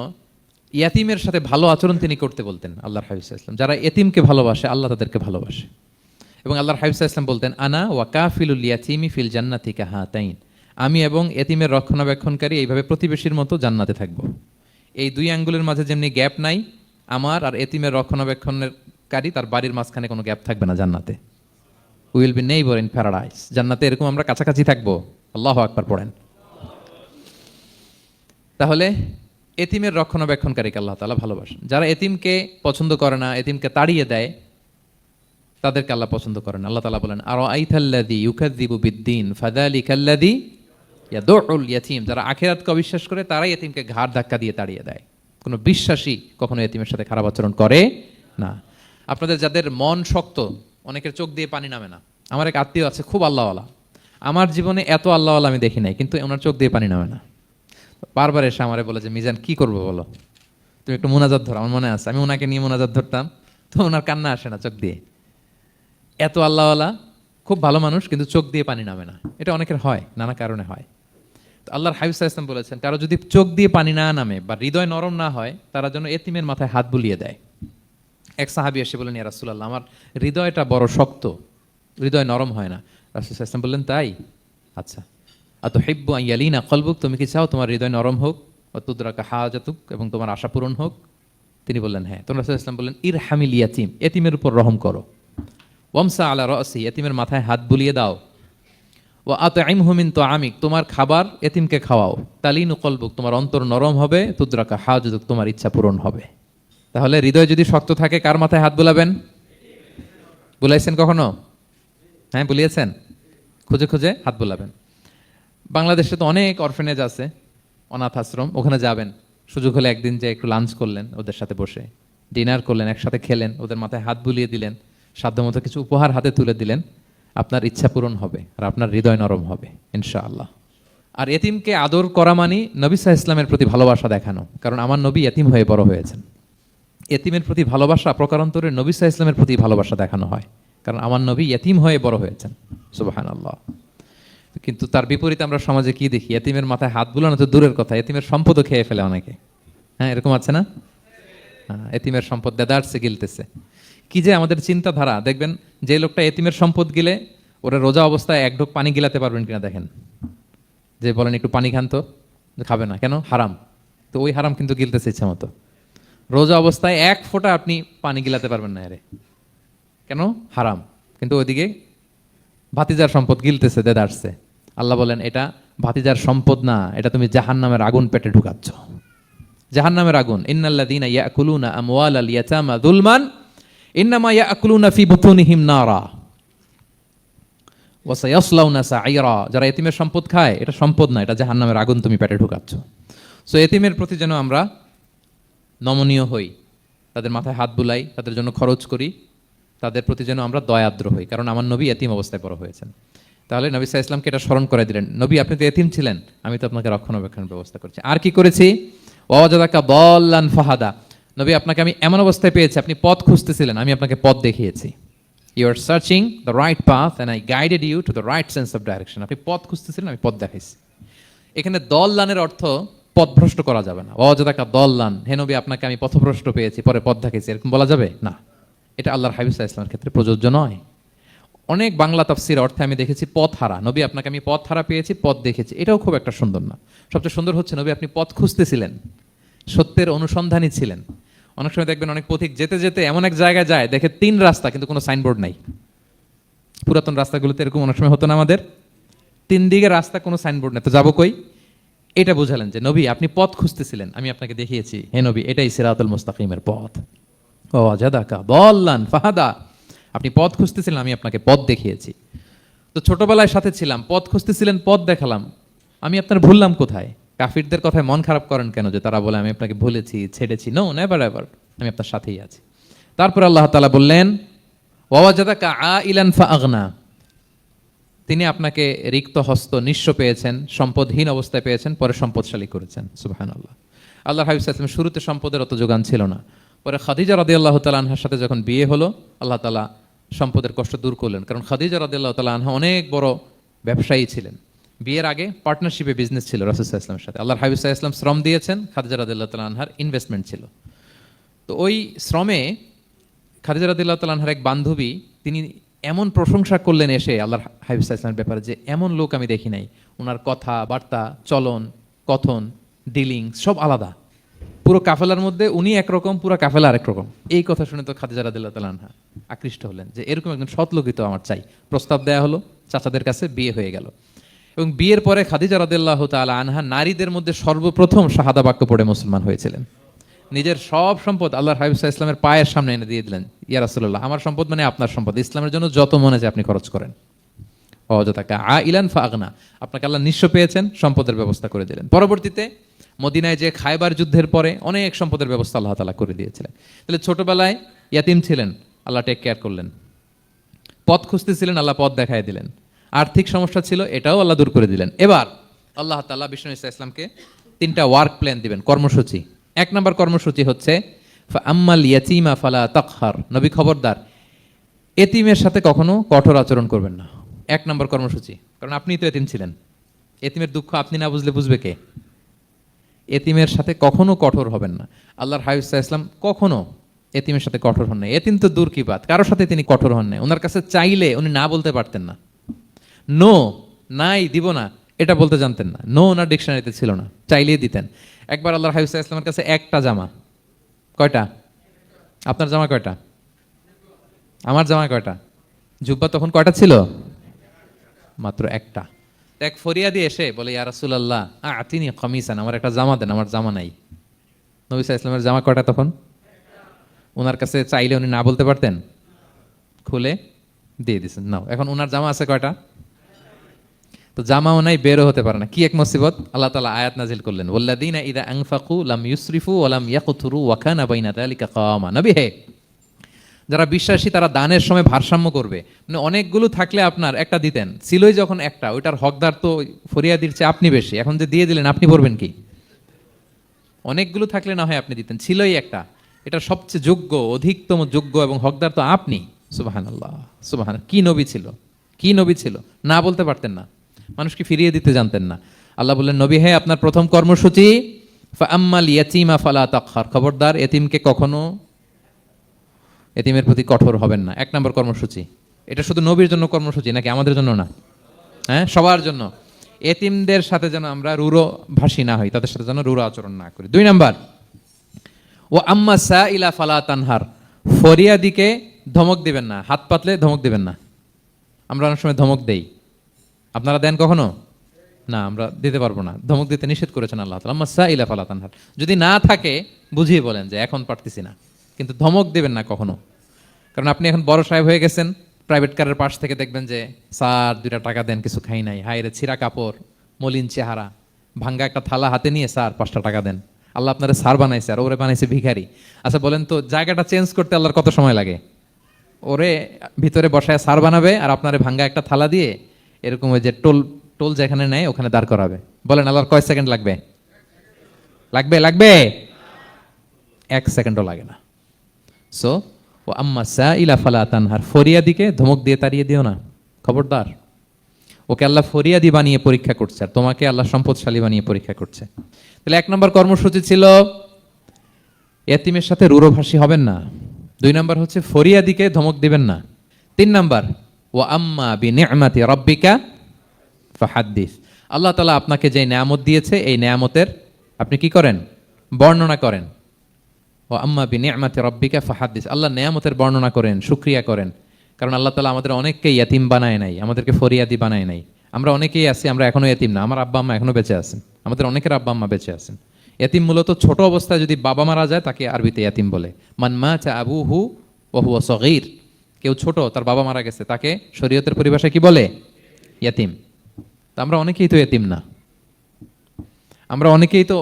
ইয়াতীমের সাথে ভালো আচরণ তিনি করতে বলতেন আল্লাহর হাবিব সাল্লাল্লাহু আলাইহি ইসলাম। যারা এতিমকে ভালোবাসে, আল্লাহ তাদেরকে ভালোবাসে। এবং আল্লাহর হাবিব সাল্লাল্লাহু আলাইহি ইসলাম বলতেন আনা ওয়া কাফিলুল ইয়াতীমি ফিল জান্নাতি কাহাতাইন, আমি এবং এতিমের রক্ষণাবেক্ষণকারী এইভাবে প্রতিবেশীর মতো জান্নাতে থাকব। এই দুই আঙ্গুলের মাঝে যেমনি গ্যাপ নাই, আমার আর এতিমের রক্ষণাবেক্ষণকারী তার বাড়ির মাঝখানে কোনো গ্যাপ থাকবে না জান্নাতে। Will be neighbour in paradise, জান্নাতে এরকম আমরা কাছাকাছি থাকবো। আল্লাহু আকবার পড়েন। তাহলে এতিমের রক্ষণাবেক্ষণকারীকে আল্লাহ তাআলা ভালোবাসেন। যারা এতিমকে পছন্দ করে না, এতিমকে তাড়িয়ে দেয়, তাদেরকে আল্লাহ পছন্দ করেন। আল্লাহ তাআলা বলেন আরাআইতাল্লাযী ইউকাযযিবু বিদ্দীন ফাযালিকাল্লাযী ইয়াদউল ইয়াতীম, যারা আখিরাতকে অবিশ্বাস করে তারাই এতিমকে ঘাড় ধাক্কা দিয়ে তাড়িয়ে দেয়। কোনো বিশ্বাসী কখনো এতিমের সাথে খারাপ আচরণ করে না। আপনাদের যাদের মন শক্ত, অনেকের চোখ দিয়ে পানি নামে না। আমার এক আত্মীয় আছে খুব আল্লাহওয়ালা, আমার জীবনে এত আল্লাহওয়ালা আমি দেখি নাই, কিন্তু ওনার চোখ দিয়ে পানি নামে না। বারবার এসে আমারে বলে যে মিজান কি করবো বলো, তুমি একটু মোনাজাত ধরো। আমার মনে আছে আমি ওনাকে নিয়ে মোনাজাত ধরতাম, তো ওনার কান্না আসে না চোখ দিয়ে। এত আল্লাহওয়ালা, খুব ভালো মানুষ, কিন্তু চোখ দিয়ে পানি নামে না। এটা অনেকের হয়, নানা কারণে হয়। তো আল্লাহর হাবিব সাল্লাল্লাহু আলাইহি ওয়াসাল্লাম বলেছেন কারো যদি চোখ দিয়ে পানি না নামে বা হৃদয় নরম না হয়, তারা যেন এতিমের মাথায় হাত বুলিয়ে দেয়। এক সাহাবী এসে বলেন ইয়া রাসূলুল্লাহ, আমার হৃদয়টা বড় শক্ত, হৃদয় নরম হয় না। রাসূল সাল্লাল্লাহু আলাইহি ওয়াসাল্লাম বললেন তাই, আচ্ছা আতুহিব্বু আন ইয়ালিনা কলবুক, তুমি কি চাও তোমার হৃদয় নরম হোক, ওয়া তুদরাকা হাজাতুক, এবং তোমার আশা পূরণ হোক? তিনি বললেন হ্যাঁ। তখন রাসূলুল্লাহ সাল্লাল্লাহু আলাইহি ওয়াসাল্লাম বললেন ইরহামিল ইয়াতীম, এতিমের উপর রহম করো। ওয়ামসা আলা রাসি, এতিমের মাথায় হাত বুলিয়ে দাও। ওয়া আতইমহু মিন তুআমিক, তোমার খাবার এতিমকে খাওয়াও। তালিনু কলবুক, তোমার অন্তর নরম হবে। তুদরাকা হাজতুক, তোমার ইচ্ছা পূরণ হবে। তাহলে হৃদয় যদি শক্ত থাকে কার মাথায় হাত বুলাবেন? বুলাইছেন কখনো? হ্যাঁ, বুলিয়েছেন? খুঁজে খুঁজে হাত বুলাবেন। বাংলাদেশে তো অনেক অরফেনেজ আছে, অনাথ আশ্রম, ওখানে যাবেন। সুযোগ হলে একদিন যে একটু লাঞ্চ করলেন ওদের সাথে বসে, ডিনার করলেন, একসাথে খেলেন, ওদের মাথায় হাত বুলিয়ে দিলেন, সাধ্যমতো কিছু উপহার হাতে তুলে দিলেন, আপনার ইচ্ছা পূরণ হবে আর আপনার হৃদয় নরম হবে ইনশাআল্লাহ। আর এতিমকে আদর করা মানে নবী সাল্লাল্লাহু আলাইহি ইসলামের প্রতি ভালোবাসা দেখানো, কারণ আমার নবী এতিম হয়ে বড় হয়েছেন। এতিমের প্রতি ভালোবাসা প্রকারান্তরে নবী সাল্লাল্লাহু আলাইহি ইসলামের প্রতি ভালোবাসা দেখানো হয়, কারণ আমার নবী এতিম হয়ে বড় হয়েছেন। সুবহানাল্লাহ। কিন্তু তার বিপরীতে আমরা সমাজে কি দেখি? এতিমের মাথায় হাত বুলানো তো দূরের কথা, এতিমের সম্পদও খেয়ে ফেলে অনেকে। হ্যাঁ, এরকম আছে না? এতিমের সম্পদ দেদারসে গিলতেছে। কি যে আমাদের চিন্তাধারা! দেখবেন যে লোকটা এতিমের সম্পদ গিলে, ওরা রোজা অবস্থায় এক ঢোক পানি গিলাতে পারবেন কিনা দেখেন। যে বলেন একটু পানি খান তো, খাবে না কেন? হারাম। তো ওই হারাম কিন্তু গিলতেছে ইচ্ছা মতো। রোজা অবস্থায় এক ফোঁটা আপনি পানি গিলাতে পারবেন না এরে, কেন? হারাম। কিন্তু ওইদিকে ভাতিজার সম্পদ গিলতেছে দেদারসে। আল্লাহ বলেন এটা ভাতিজার সম্পদ না, এটা তুমি জাহান্নামের আগুন পেটে ঢুকাচ্ছ। জাহান্নামের আগুন। ইন্নাল্লাযীনা ইয়াকুলুনা আমওয়ালাল ইয়াতামা যুলমান ইন্নামা ইয়াকুলুনা ফি বুতুনিহিম নারা ওয়া সায়াসলাউনা সাঈরা। যারা এতিমের সম্পদ খায়, এটা সম্পদ না, এটা জাহান্নামের আগুন তুমি পেটে ঢুকাচ্ছ। সো এতিমের প্রতি যেন আমরা নমনীয় হই, তাদের মাথায় হাত বুলাই, তাদের জন্য খরচ করি, তাদের প্রতি যেন আমরা দয়াদ্র হই, কারণ আমার নবী এতিম অবস্থায় বড় হয়েছেন। তাহলে নবী সাল্লাল্লাহু আলাইহি ওয়াসাল্লামকে এটা স্মরণ করে দিলেন, নবী আপনি তো এতিম ছিলেন, আমি তো আপনাকে রক্ষণাবেক্ষণের ব্যবস্থা করছি। আর কি করেছি? ওয়াজাদাকা দাল্লান ফাহাদা, নবী আপনাকে আমি এমন অবস্থায় পেয়েছি, আপনি পথ খুঁজতেছিলেন, আমি আপনাকে পথ দেখিয়েছি। You are searching the right path and I guided you to the right sense of direction. আপনি পথ খুঁজতেছিলেন, আমি পথ দেখাইছি। এখানে দল্লানের অর্থ পথভ্রষ্ট করা যাবে না। ওয়াজাদাকা দল্লান, হে নবী আপনাকে আমি পথভ্রষ্ট পেয়েছি, পরে পথ দেখাইছি, এরকম বলা যাবে না। এটা আল্লাহর হাবিব সাল্লাল্লাহু আলাইহি ওয়াসাল্লামের ক্ষেত্রে প্রযোজ্য নয়। অনেক বাংলা তাফসীর অর্থে আমি দেখেছি পথ হারা, নবী আপনাকে আমি পথ হারা পেয়েছি, পথ দেখেছি, এটাও খুব একটা সুন্দর না। সবচেয়ে সুন্দর হচ্ছে নবী আপনি পথ খুঁজতেছিলেন, সত্যের অনুসন্ধানী ছিলেন। অনেক সময় দেখবেন অনেক পথিক যেতে যেতে এমন এক জায়গায় যায়, দেখে 3 রাস্তা কিন্তু কোনো সাইনবোর্ড নাই। পুরাতন রাস্তাগুলোতে এরকম অনেক সময় হতো না আমাদের, 3 দিকে রাস্তা, কোনো সাইনবোর্ড নেই, তো যাবো কই? এটা বুঝালেন যে নবী আপনি পথ খুঁজতেছিলেন, আমি আপনাকে দেখিয়েছি, হে নবী এটাই সিরাতুল মুস্তাকিমের পথ। ওয়াজাদাকা দাল্লান ফাহাদা, আপনি পথ খুঁজতেছিলেন, আমি আপনাকে পথ দেখিয়েছি। তো ছোটবেলায় সাথে ছিলাম, পথ খুঁজতেছিলেন, পথ দেখালাম, আমি আপনার ভুললাম কোথায়? কাফিরদের কথায় মন খারাপ করেন কেন যে তারা বলে আমি আপনাকে ভুলেছি, ছেড়েছি? নো, নেভার এভার, আমি আপনার সাথেই আছি। তারপর আল্লাহ তাআলা বললেন ওয়াজাদাকা আইলান ফাআগনা, তিনি আপনাকে রিক্ত হস্ত, নিঃস্ব পেয়েছেন, সম্পদহীন অবস্থায় পেয়েছেন, পরে সম্পদশালী করেছেন। সুবহানাল্লাহ। আল্লাহর হাবিব সাল্লাল্লাহু আলাইহি ওয়াসাল্লাম শুরুতে সম্পদের অত যোগান ছিল না, পরে খাদিজা রাদিয়াল্লাহু তাআলা আনহার সাথে যখন বিয়ে হলো, আল্লাহ তাআলা সম্পদের কষ্ট দূর করলেন, কারণ খাদিজা রাদিয়াল্লাহু তাআলা আনহা অনেক বড় ব্যবসায়ী ছিলেন। বিয়ের আগে পার্টনারশিপে বিজনেস ছিল রাসূল সাল্লাল্লাহু আলাইহি ওয়াসাল্লামের সাথে। আল্লাহর হাবিব সাল্লাল্লাহু আলাইহি ওয়াসাল্লাম শ্রম দিয়েছেন, খাদিজা রাদিয়াল্লাহু তাআলা আনহার ইনভেস্টমেন্ট ছিল। তো ওই শ্রমে খাদিজা রাদিয়াল্লাহু তাআলা আনহার এক বান্ধবী, তিনি এমন প্রশংসা করলেন এসে আল্লাহর হাবিব সাল্লাল্লাহু আলাইহি ওয়াসাল্লামের ব্যাপারে যে এমন লোক আমি দেখি নাই, ওনার কথা বার্তা, চলন, কথন, ডিলিং সব আলাদা। পুরো কাফেলার মধ্যে উনি একরকম, পুরো কাফেলা আরেক রকম। এই কথা শুনে তো খাদিজা রাদিয়াল্লাহু তাআলা আনহা আকৃষ্ট হলেন যে এরকম একজন সৎ লোকই তো আমার চাই। প্রস্তাব দেয়া হলো, চাচাদের কাছে বিয়ে হয়ে গেল। এবং বিয়ের পরে খাদিজা রাদিয়াল্লাহু তাআলা আনহা নারীদের মধ্যে সর্বপ্রথম শাহাদা বাক্য পড়ে মুসলমান হয়েছিলেন। নিজের সব সম্পদ আল্লাহর হাবিব সাল্লাল্লাহু আলাইহি ওয়াসাল্লামের পায়ের সামনে এনে দিয়ে দিলেন, ইয়া রাসূলুল্লাহ আমার সম্পদ মানে আপনার সম্পদ, ইসলামের জন্য যত মনে চায় আপনি খরচ করেন। ওয়াজাদাকা আইলান ফাআগনা, আপনাকে আল্লাহ নিঃস্ব পেয়েছেন, সম্পদের ব্যবস্থা করে দিলেন। পরবর্তীতে মদিনায় যে খায়বার যুদ্ধের পরে অনেক সম্পদের ব্যবস্থা আল্লাহ তাআলা করে দিয়েছিলেন। তাহলে ছোটবেলায় ইয়াতিম ছিলেন, আল্লাহ টেক কেয়ার করলেন। পথ খুঁজতেছিলেন, আল্লাহ পথ দেখায় দিলেন। আর্থিক সমস্যা ছিল, এটাও আল্লাহ দূর করে দিলেন। এবার আল্লাহ তাআলা বিষ্ণু ঈসা ইসলামকে 3টা ওয়ার্ক প্ল্যান দিবেন, কর্মসূচি। 1 নম্বর কর্মসূচি হচ্ছে আম্মাল ইয়াতীমা ফালা তাকহার, নবী খবরদার এতিমের সাথে কখনো কঠোর আচরণ করবেন না। 1 নম্বর কর্মসূচি, কারণ আপনি তো এতিম ছিলেন, এতিমের দুঃখ আপনি না বুঝলে বুঝবে কে? এতিমের সাথে কখনো কঠোর হবেন না। আল্লাহর হাবিব সাল্লাল্লাহু আলাইহি ওয়াসাল্লাম কখনো এতিমের সাথে কঠোর হন না। এতিম তো দূর কি বাত, কারোর সাথে তিনি কঠোর হন না। ওনার কাছে চাইলে উনি না বলতে পারতেন না, নো, নাই, দিব না, এটা বলতে জানতেন না। নো ওনার ডিকশনারিতে ছিল না, চাইলেই দিতেন। একবার আল্লাহর হাবিব সাল্লাল্লাহু আলাইহি ওয়াসাল্লামের কাছে একটা জামা, কয়টা? আপনার জামা কয়টা? আমার জামা কয়টা? জুব্বা তখন কয়টা ছিল? মাত্র একটা। এক ফরিয়াদি এসে বলে, ইয়া রাসূলুল্লাহ আতিনি কামিসান, আমার একটা জামা দেন, আমার জামা নাই। নবী সাল্লাল্লাহু আলাইহি ওয়াসাল্লামের জামা কয়টা তখন? ওনার কাছে চাইলে উনি না বলতে পারতেন? খুলে দিয়ে দিয়েছেন, নাও। এখন ওনার জামা আছে কয়টা? তো জামাও নাই, বেরও হতে পারে না। কি এক মুসিবত! আল্লাহ তাআলা আয়াত নাজিল করলেন, ওয়াল্লাযীনা ইযা আনফাকু লাম ইউসরিফু ওয়া লাম ইয়াকতুরু ওয়া কানা বাইনা যালিকা কাওয়ামা। নবী হে, যারা বিশ্বাসী তারা দানের সময় ভারসাম্য করবে। মানে অনেকগুলো থাকলে আপনার একটা দিতেন, ছিলই যখন একটা, ওইটার হকদার তো ফরিয়াদির চেয়ে আপনি বেশি। এখন যে দিয়ে দিলেন, আপনি পড়বেন কি? অনেকগুলো থাকলে না হয় আপনি দিতেন, ছিলই একটা, এটা সবচেয়ে যোগ্য, অধিকতম যোগ্য এবং হকদার তো আপনি। সুবহানাল্লাহ, সুবহান। কি নবী ছিল, কি নবী ছিল! না বলতে পারতেন না, মানুষকে ফিরিয়ে দিতে জানতেন না। আল্লাহ বললেন, নবী হে, আপনার প্রথম কর্মসূচি ফাআম্মাল ইয়াতীমা ফালা তাকহার, খবরদার এতিমকে কখনো, এতিমের প্রতি কঠোর হবেন না। এক নম্বর কর্মসূচি। এটা শুধু নবীর জন্য কর্মসূচি নাকি আমাদের জন্য না? হ্যাঁ, সবার জন্য। এতিমদের সাথে যেন আমরা রূঢ় ভাষী না হই, তাদের সাথে যেন রূঢ় আচরণ না করি। 2 নাম্বার, ও আম্মা সাইলা ফালা তানহার, ফরিয়াদিকে ধমক দিবেন না, হাত পাতলে ধমক দিবেন না। আমরা অনেক সময় ধমক দেই, আপনারা দেন কখনো? না, আমরা দিতে পারবো না, ধমক দিতে নিষেধ করেছেন আল্লাহ তাআলা। আম্মা সাইলা ফালা তানহার, যদি না থাকে বুঝিয়ে বলেন যে এখন পারতেছি না, কিন্তু ধমক দেবেন না কখনো। কারণ আপনি এখন বড় সাহেব হয়ে গেছেন, প্রাইভেট কারের পাশ থেকে দেখবেন যে স্যার 2টা টাকা দেন, কিছু খাই নাই, হায়রে ছিঁড়া কাপড়, মলিন চেহারা, ভাঙ্গা একটা থালা হাতে নিয়ে, স্যার 5টা টাকা দেন। আল্লাহ আপনারা স্যার বানাইছে আর ওরে বানাইছে ভিখারি। আচ্ছা বলেন তো, জায়গাটা চেঞ্জ করতে আল্লাহর কত সময় লাগে? ওরে ভিতরে বসায় স্যার বানাবে আর আপনারে ভাঙ্গা একটা থালা দিয়ে এরকম ওই যে টোল টোল যেখানে নেয় ওখানে দাঁড় করাবে। বলেন আল্লাহর কয় সেকেন্ড লাগবে? লাগবে? লাগবে? 1 সেকেন্ডও লাগে না। সো ও আম্মা সাইলা ফালা তানহার, ফরিয়াদিকে ধমক দিয়ে তাড়িয়ে দিও না, খবরদার। ওকে আল্লাহ ফরিয়াদি বানিয়ে পরীক্ষা করছে, আর তোমাকে আল্লাহ সম্পদশালী বানিয়ে পরীক্ষা করছে। তাহলে 1 নম্বর কর্মসূচি ছিল এতিমের সাথে রূঢ়ভাষী হবেন না। 2 নম্বর হচ্ছে ফরিয়াদিকে ধমক দিবেন না। 3 নম্বর, ওয়া আম্মা বিনি'মাতি রাব্বিকা ফাহাদ্দিস, আল্লাহ তাআলা আপনাকে যে নেয়ামত দিয়েছে এই নেয়ামতের আপনি কি করেন? বর্ণনা করেন। ও আম্মা বিনি'মাতি রাব্বিকা ফাহাদ্দিস, আল্লাহ নেয়ামতের বর্ণনা করেন, শুকরিয়া করেন। কারণ আল্লাহ তাআলা আমাদের অনেককে ইয়াতিম বানায় নাই, আমাদেরকে ফরিয়াদি বানায় নাই। আমরা অনেকেই আছি, আমরা এখনো ইয়াতিম না, আমার আব্বা আম্মা এখনো বেঁচে আছেন, আমাদের অনেকের আব্বা আম্মা বেঁচে আছেন। ইয়াতিম মূলত ছোট অবস্থায় যদি বাবা মারা যায় তাকে আরবিতে ইয়াতিম বলে। মান মাতা আবুহু ওয়া হুয়া সগীর, কেউ ছোট, তার বাবা মারা গেছে, তাকে শরীয়তের পরিভাষায় কি বলে? ইয়াতিম। তা আমরা অনেকেই তো ইয়াতিম না, আমরা অনেকেই তো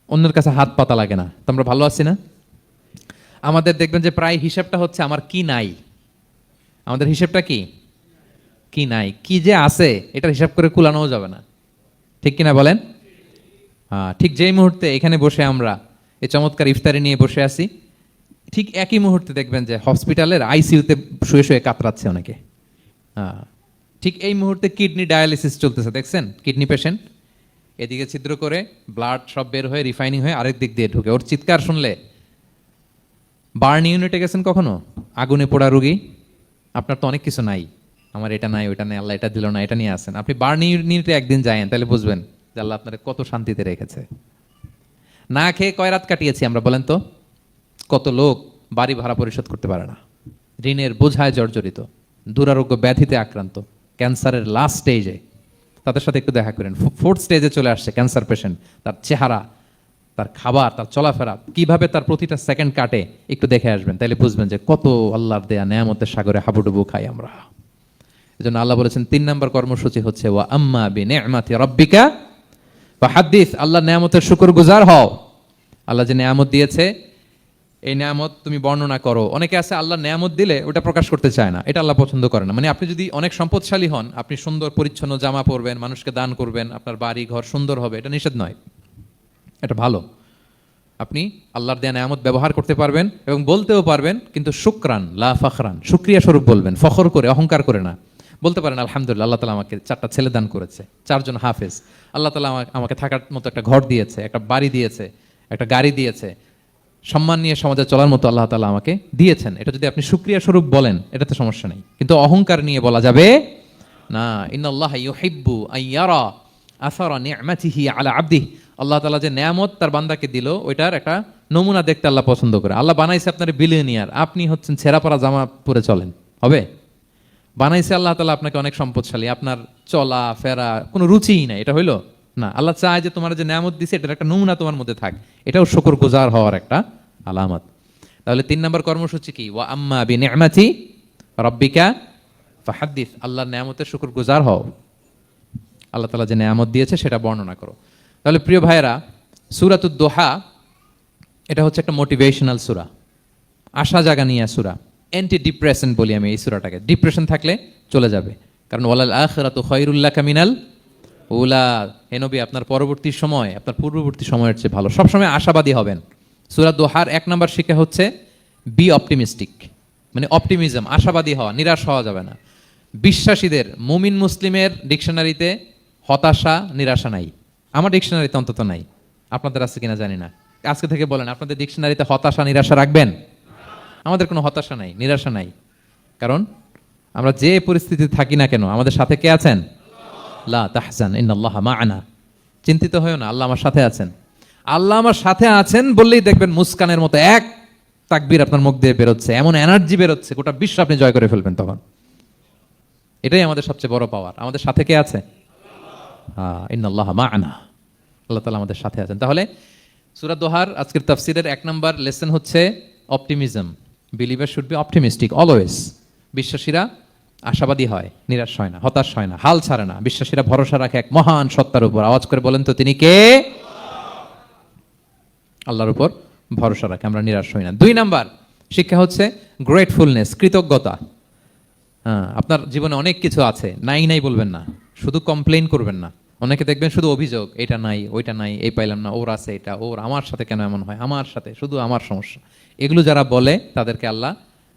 অন্যের কাছে হাত পাতা লাগে না, তো আমরা ভালো আছি না? আমাদের দেখবেন যে প্রায় হিসাবটা হচ্ছে আমার কি নাই। আমাদের হিসাবটা কি? কি নাই, কি যে আছে এটার হিসাব করে কুলানোও যাবে না, ঠিক কিনা বলেন? ঠিক যেই মুহূর্তে এখানে বসে আমরা এই চমৎকার ইফতারি নিয়ে বসে আছি, ঠিক একই মুহূর্তে দেখবেন যে হসপিটালের আইসিইউতে শুয়ে শুয়ে কাতরাচ্ছে অনেকে। ঠিক এই মুহূর্তে কিডনি ডায়ালিসিস চলতেছে, দেখছেন? কিডনি পেশেন্ট এদিকে ছিদ্র করে ব্লাড সব বের হয়ে রিফাইনিং হয়ে আরেক দিক দিয়ে ঢুকে, ওর চিৎকার শুনলে। বার্ন ইউনিটে গেছেন কখনো? আগুনে পোড়া রুগী, আপনার তো অনেক কিছু নাই, আমার এটা নাই ওইটা নাই, আল্লাহ এটা দিল না, এটা নিয়ে আসেন। আপনি বার্ন ইউনিটে একদিন যায়েন, তাহলে বুঝবেন যে আল্লাহ আপনার কত শান্তিতে রেখেছে। না খেয়ে কয় রাত কাটিয়েছি আমরা, বলেন তো? কত লোক বাড়ি ভাড়া পরিশোধ করতে পারে না, ঋণের বোঝায় জর্জরিত, দুরারোগ্য ব্যাধিতে আক্রান্ত, ক্যান্সারের লাস্ট স্টেজে। তাদের সাথে একটু দেখা করেন, 4th স্টেজে চলে আসছে ক্যান্সার পেশেন্ট। তার চেহারা, তার খাবার, তার চলাফেরা, কিভাবে তার প্রতিটা সেকেন্ড কাটে, একটু দেখে আসবেন, তাহলে বুঝবেন যে কত আল্লাহর দেয়া নেয়ামতের সাগরে হাবুডুবু খাই আমরা। এজন্য আল্লাহ বলেছেন 3 নম্বর কর্মসূচি হচ্ছে ওয়া আম্মা বিনি'মাতি রাব্বিকা ফাহাদ্দিস, আল্লাহর নেয়ামতের শুকরগুজার হও। আল্লাহ যে নেয়ামত দিয়েছে এই নেয়ামত তুমি বর্ণনা করো। অনেকে আছে আল্লাহর নেয়ামত দিলে ওটা প্রকাশ করতে চায় না, এটা আল্লাহ পছন্দ করে না। মানে আপনি যদি অনেক সম্পদশালী হন, আপনি সুন্দর পরিচ্ছন্ন জামা পরবেন, মানুষকে দান করবেন, আপনার বাড়ি ঘর সুন্দর হবে, এটা নিষেধ নয়, এটা ভালো। আপনি আল্লাহর দেয়া নেয়ামত ব্যবহার করতে পারবেন এবং বলতেও পারবেন, কিন্তু শুকরান লা ফখরান, শুকরিয়া স্বরূপ বলবেন, ফখর করে, অহংকার করে না। বলতে পারেন আলহামদুলিল্লাহ, আল্লাহ তাআলা আমাকে 4টা ছেলে দান করেছে, 4 জন হাফেজ, আল্লাহ তাআলা আমাকে থাকার মতো একটা ঘর দিয়েছে, একটা বাড়ি দিয়েছে, একটা গাড়ি দিয়েছে, সম্মান নিয়ে সমাজে চলার মতো আল্লাহ তাআলা আমাকে দিয়েছেন। এটা যদি আপনি শুকরিয়া স্বরূপ বলেন, এটাতে সমস্যা নেই, কিন্তু অহংকার নিয়ে বলা যাবে না। ইন্নাল্লাহা ইউহিব্বু আন ইয়ারা আসারা নি'মাতিহি আলা আবদিহি, আল্লাহ তাআলা যে নেয়ামত তার বান্দাকে দিল, ওইটার একটা নমুনা দেখতে আল্লাহ পছন্দ করে। আল্লাহ বানাইছে আপনার বিলিয়নিয়ার, আপনি হচ্ছেন ছেঁড়া পরা জামা পরে চলেন, হবে? বানাইছে আল্লাহ তাআলা আপনাকে অনেক সম্পদশালী, আপনার চলা ফেরা কোনো রুচিই নাই, এটা হইলো না। আল্লাহ চায় যে তোমার যে নেয়ামত দিছে এটার একটা নমুনা তোমার মধ্যে থাক, এটাও শুকরগুজার হওয়ার একটা আলামত। তাহলে 3 নম্বর কর্মসূচি কি? ওয়া আম্মা বিনিআমাতি রাব্বিকা ফাহাদ্দিস, আল্লাহর নেয়ামতের শুকরগুজার হও, আল্লাহ তাআলা যে নেয়ামত দিয়েছে সেটা বর্ণনা করো। তাহলে প্রিয় ভাইয়েরা, সূরাতুদ দোহা এটা হচ্ছে একটা মোটিভেশনাল সূরা, আশা জাগানিয়া সূরা, অ্যান্টি ডিপ্রেশন বলি আমি এই সূরাটাকে। ডিপ্রেশন থাকলে চলে যাবে, কারণ ওয়ালাল আখিরাতু খায়রুল লাকা মিনাল উলা। হে নবী, আপনার পরবর্তী সময় আপনার পূর্ববর্তী সময়ের চেয়ে ভালো, সবসময় আশাবাদী হবেন। সূরা দোহার 1 নম্বর শিক্ষা হচ্ছে বি অপটিমিস্টিক, মানে অপটিমিজম, আশাবাদী হওয়া, নিরাশ হওয়া যাবে না। বিশ্বাসীদের, মুমিন মুসলিমের ডিকশনারিতে হতাশা নিরাশা নাই, আমার ডিকশনারিতে অন্তত নাই, আপনাদের আছে কিনা জানি না। আজকে থেকে বলেন, আপনাদের ডিকশনারিতে হতাশা নিরাশা রাখবেন? আমাদের কোনো হতাশা নাই, নিরাশা নাই, কারণ আমরা যে পরিস্থিতিতে থাকি না কেন আমাদের সাথে কে আছেন? লা তাহজান ইন্নাল্লাহা মা'ানা, চিন্তিত হয়ো না, আল্লাহ আমার সাথে আছেন। আল্লাহ আমার সাথে আছেন বললেই দেখবেন মুস্কানের মতো এক তাকবীর আপনার মুখ দিয়ে বেরোচ্ছে, এমন এনার্জি বেরোচ্ছে, গোটা বিশ্ব আপনি জয় করে ফেলবেন তখন। এটাই আমাদের সবচেয়ে বড় পাওয়ার। আমাদের সাথে কে আছে? ইন্নাল্লাহা মা'ানা, আল্লাহ তাআলা আমাদের সাথে আছেন। তাহলে সূরা দোহার আজকের তাফসীরের 1 নম্বর লেসন হচ্ছে optimism. Believer should be optimistic always. বিশ্বাসীরা আশাবাদী হয়, নিরাশ হয় না, হতাশ হয় না, হাল ছাড়ে না। বিশ্বাসীরা ভরসা রাখে এক মহান সত্তার উপর। আওয়াজ করে বলেন তো, তিনি কে? আল্লাহর উপর ভরসা রাখে, আমরা নিরাশ হই না। 2 নাম্বার শিক্ষা হচ্ছে গ্রেটফুলনেস, কৃতজ্ঞতা। আপনার জীবনে অনেক কিছু আছে, নাই নাই বলবেন না, শুধু কমপ্লেইন করবেন না। অনেকে দেখবেন শুধু অভিযোগ, এটা নাই ওইটা নাই, এই পাইলাম না, ওর আছে এটা, ওর, আমার সাথে কেন এমন হয়, আমার সাথে শুধু আমার সমস্যা। এগুলো যারা বলে তাদেরকে আল্লাহ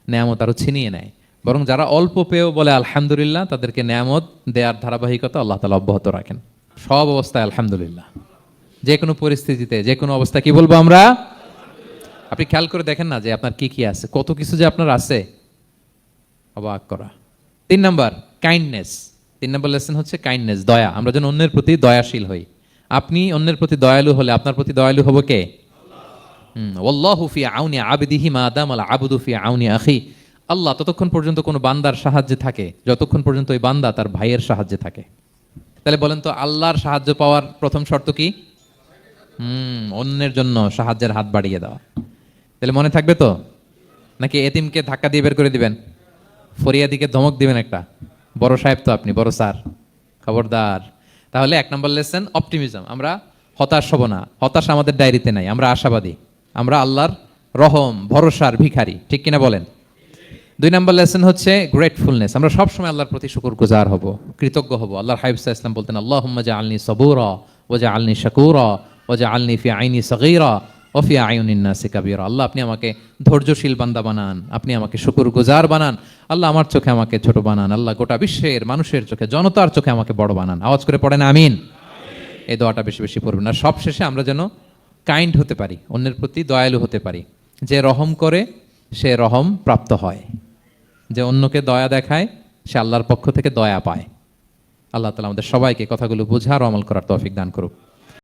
নেয়ামত আরো ছিনিয়ে নেয়। বরং যারা অল্প পেয়েও বলে আলহামদুলিল্লাহ, তাদেরকে নেয়ামত দেওয়ার ধারাবাহিকতা আল্লাহ তাআলা অব্যাহত রাখেন। সব অবস্থায় আলহামদুলিল্লাহ, যে কোনো পরিস্থিতিতে, যে কোনো অবস্থা কি বলবো আমরা? আপনি খেয়াল করে দেখেন না যে আপনার কি কি আছে, কত কিছু যে আপনার আছে, অবাক করা। 3 নাম্বার কাইন্ডনেস। 3 নম্বর লেসন হচ্ছে কাইন্ডনেস, দয়া। আমরা যেন অন্যের প্রতি দয়াশীল হই। আপনি অন্যের প্রতি দয়ালু হলে আপনার প্রতি দয়ালু হবো কে? ওয়াল্লাহু ফি আউনি আবদিহি মা দামাল আবদু ফি আউনি আখি। আল্লাহ ততক্ষণ পর্যন্ত কোনো বান্দার সাহায্যে থাকে যতক্ষণ পর্যন্ত ওই বান্দা তার ভাইয়ের সাহায্যে থাকে। তাহলে বলেন তো, আল্লাহর সাহায্য পাওয়ার প্রথম শর্ত কি? অন্যের জন্য সাহায্যের হাত বাড়িয়ে দেওয়া। তাহলে মনে থাকবে তো? নাকি এতিমকে ধাক্কা দিয়ে বের করে দিবেন? ফরিয়াদিকে ধমক দিবেন একটা? বড় সাহেব তো আপনি, বড় স্যার, খবরদার। তাহলে 1 নম্বর লেসন অপটিমিজম। আমরা হতাশ হব না, হতাশা আমাদের ডায়েরিতে নাই, আমরা আশাবাদী, আমরা আল্লাহর রহম ভরসার ভিখারি, ঠিক কিনা বলেন? 2 নম্বর লেসন হচ্ছে গ্রেটফুলনেস। আমরা সবসময় আল্লাহর প্রতি শুকরগুজার হব, কৃতজ্ঞ হব। আল্লাহর হাবিব সাল্লাল্লাহু আলাইহি ওয়াসাল্লাম বলতেন, আল্লাহুম্মা জাআলনি সাবুরা ওয়া জাআলনি শাকুরা ওয়া জাআলনি ফি আইনি সাগীরা ওয়া ফি আয়ুনিন নাসি কাবীরা। আল্লাহ, আপনি আমাকে ধৈর্যশীল বান্দা বানান, আপনি আমাকে শুকরগুজার বানান। আল্লাহ, আমার চোখে আমাকে ছোট বানান। আল্লাহ, গোটা বিশ্বের মানুষের চোখে, জনতার চোখে আমাকে বড় বানান। আওয়াজ করে পড়েন আমিন। এই দোয়াটা বেশি বেশি পড়বেন। আর সবশেষে আমরা যেন কাইন্ড হতে পারি, অন্যের প্রতি দয়ালু হতে পারি। যে রহম করে সে রহম প্রাপ্ত হয়, যে অন্যকে দয়া দেখায় সে আল্লাহর পক্ষ থেকে দয়া পায়। আল্লাহ তাআলা আমাদের সবাইকে কথাগুলো বোঝার ও আমল করার তৌফিক দান করুক।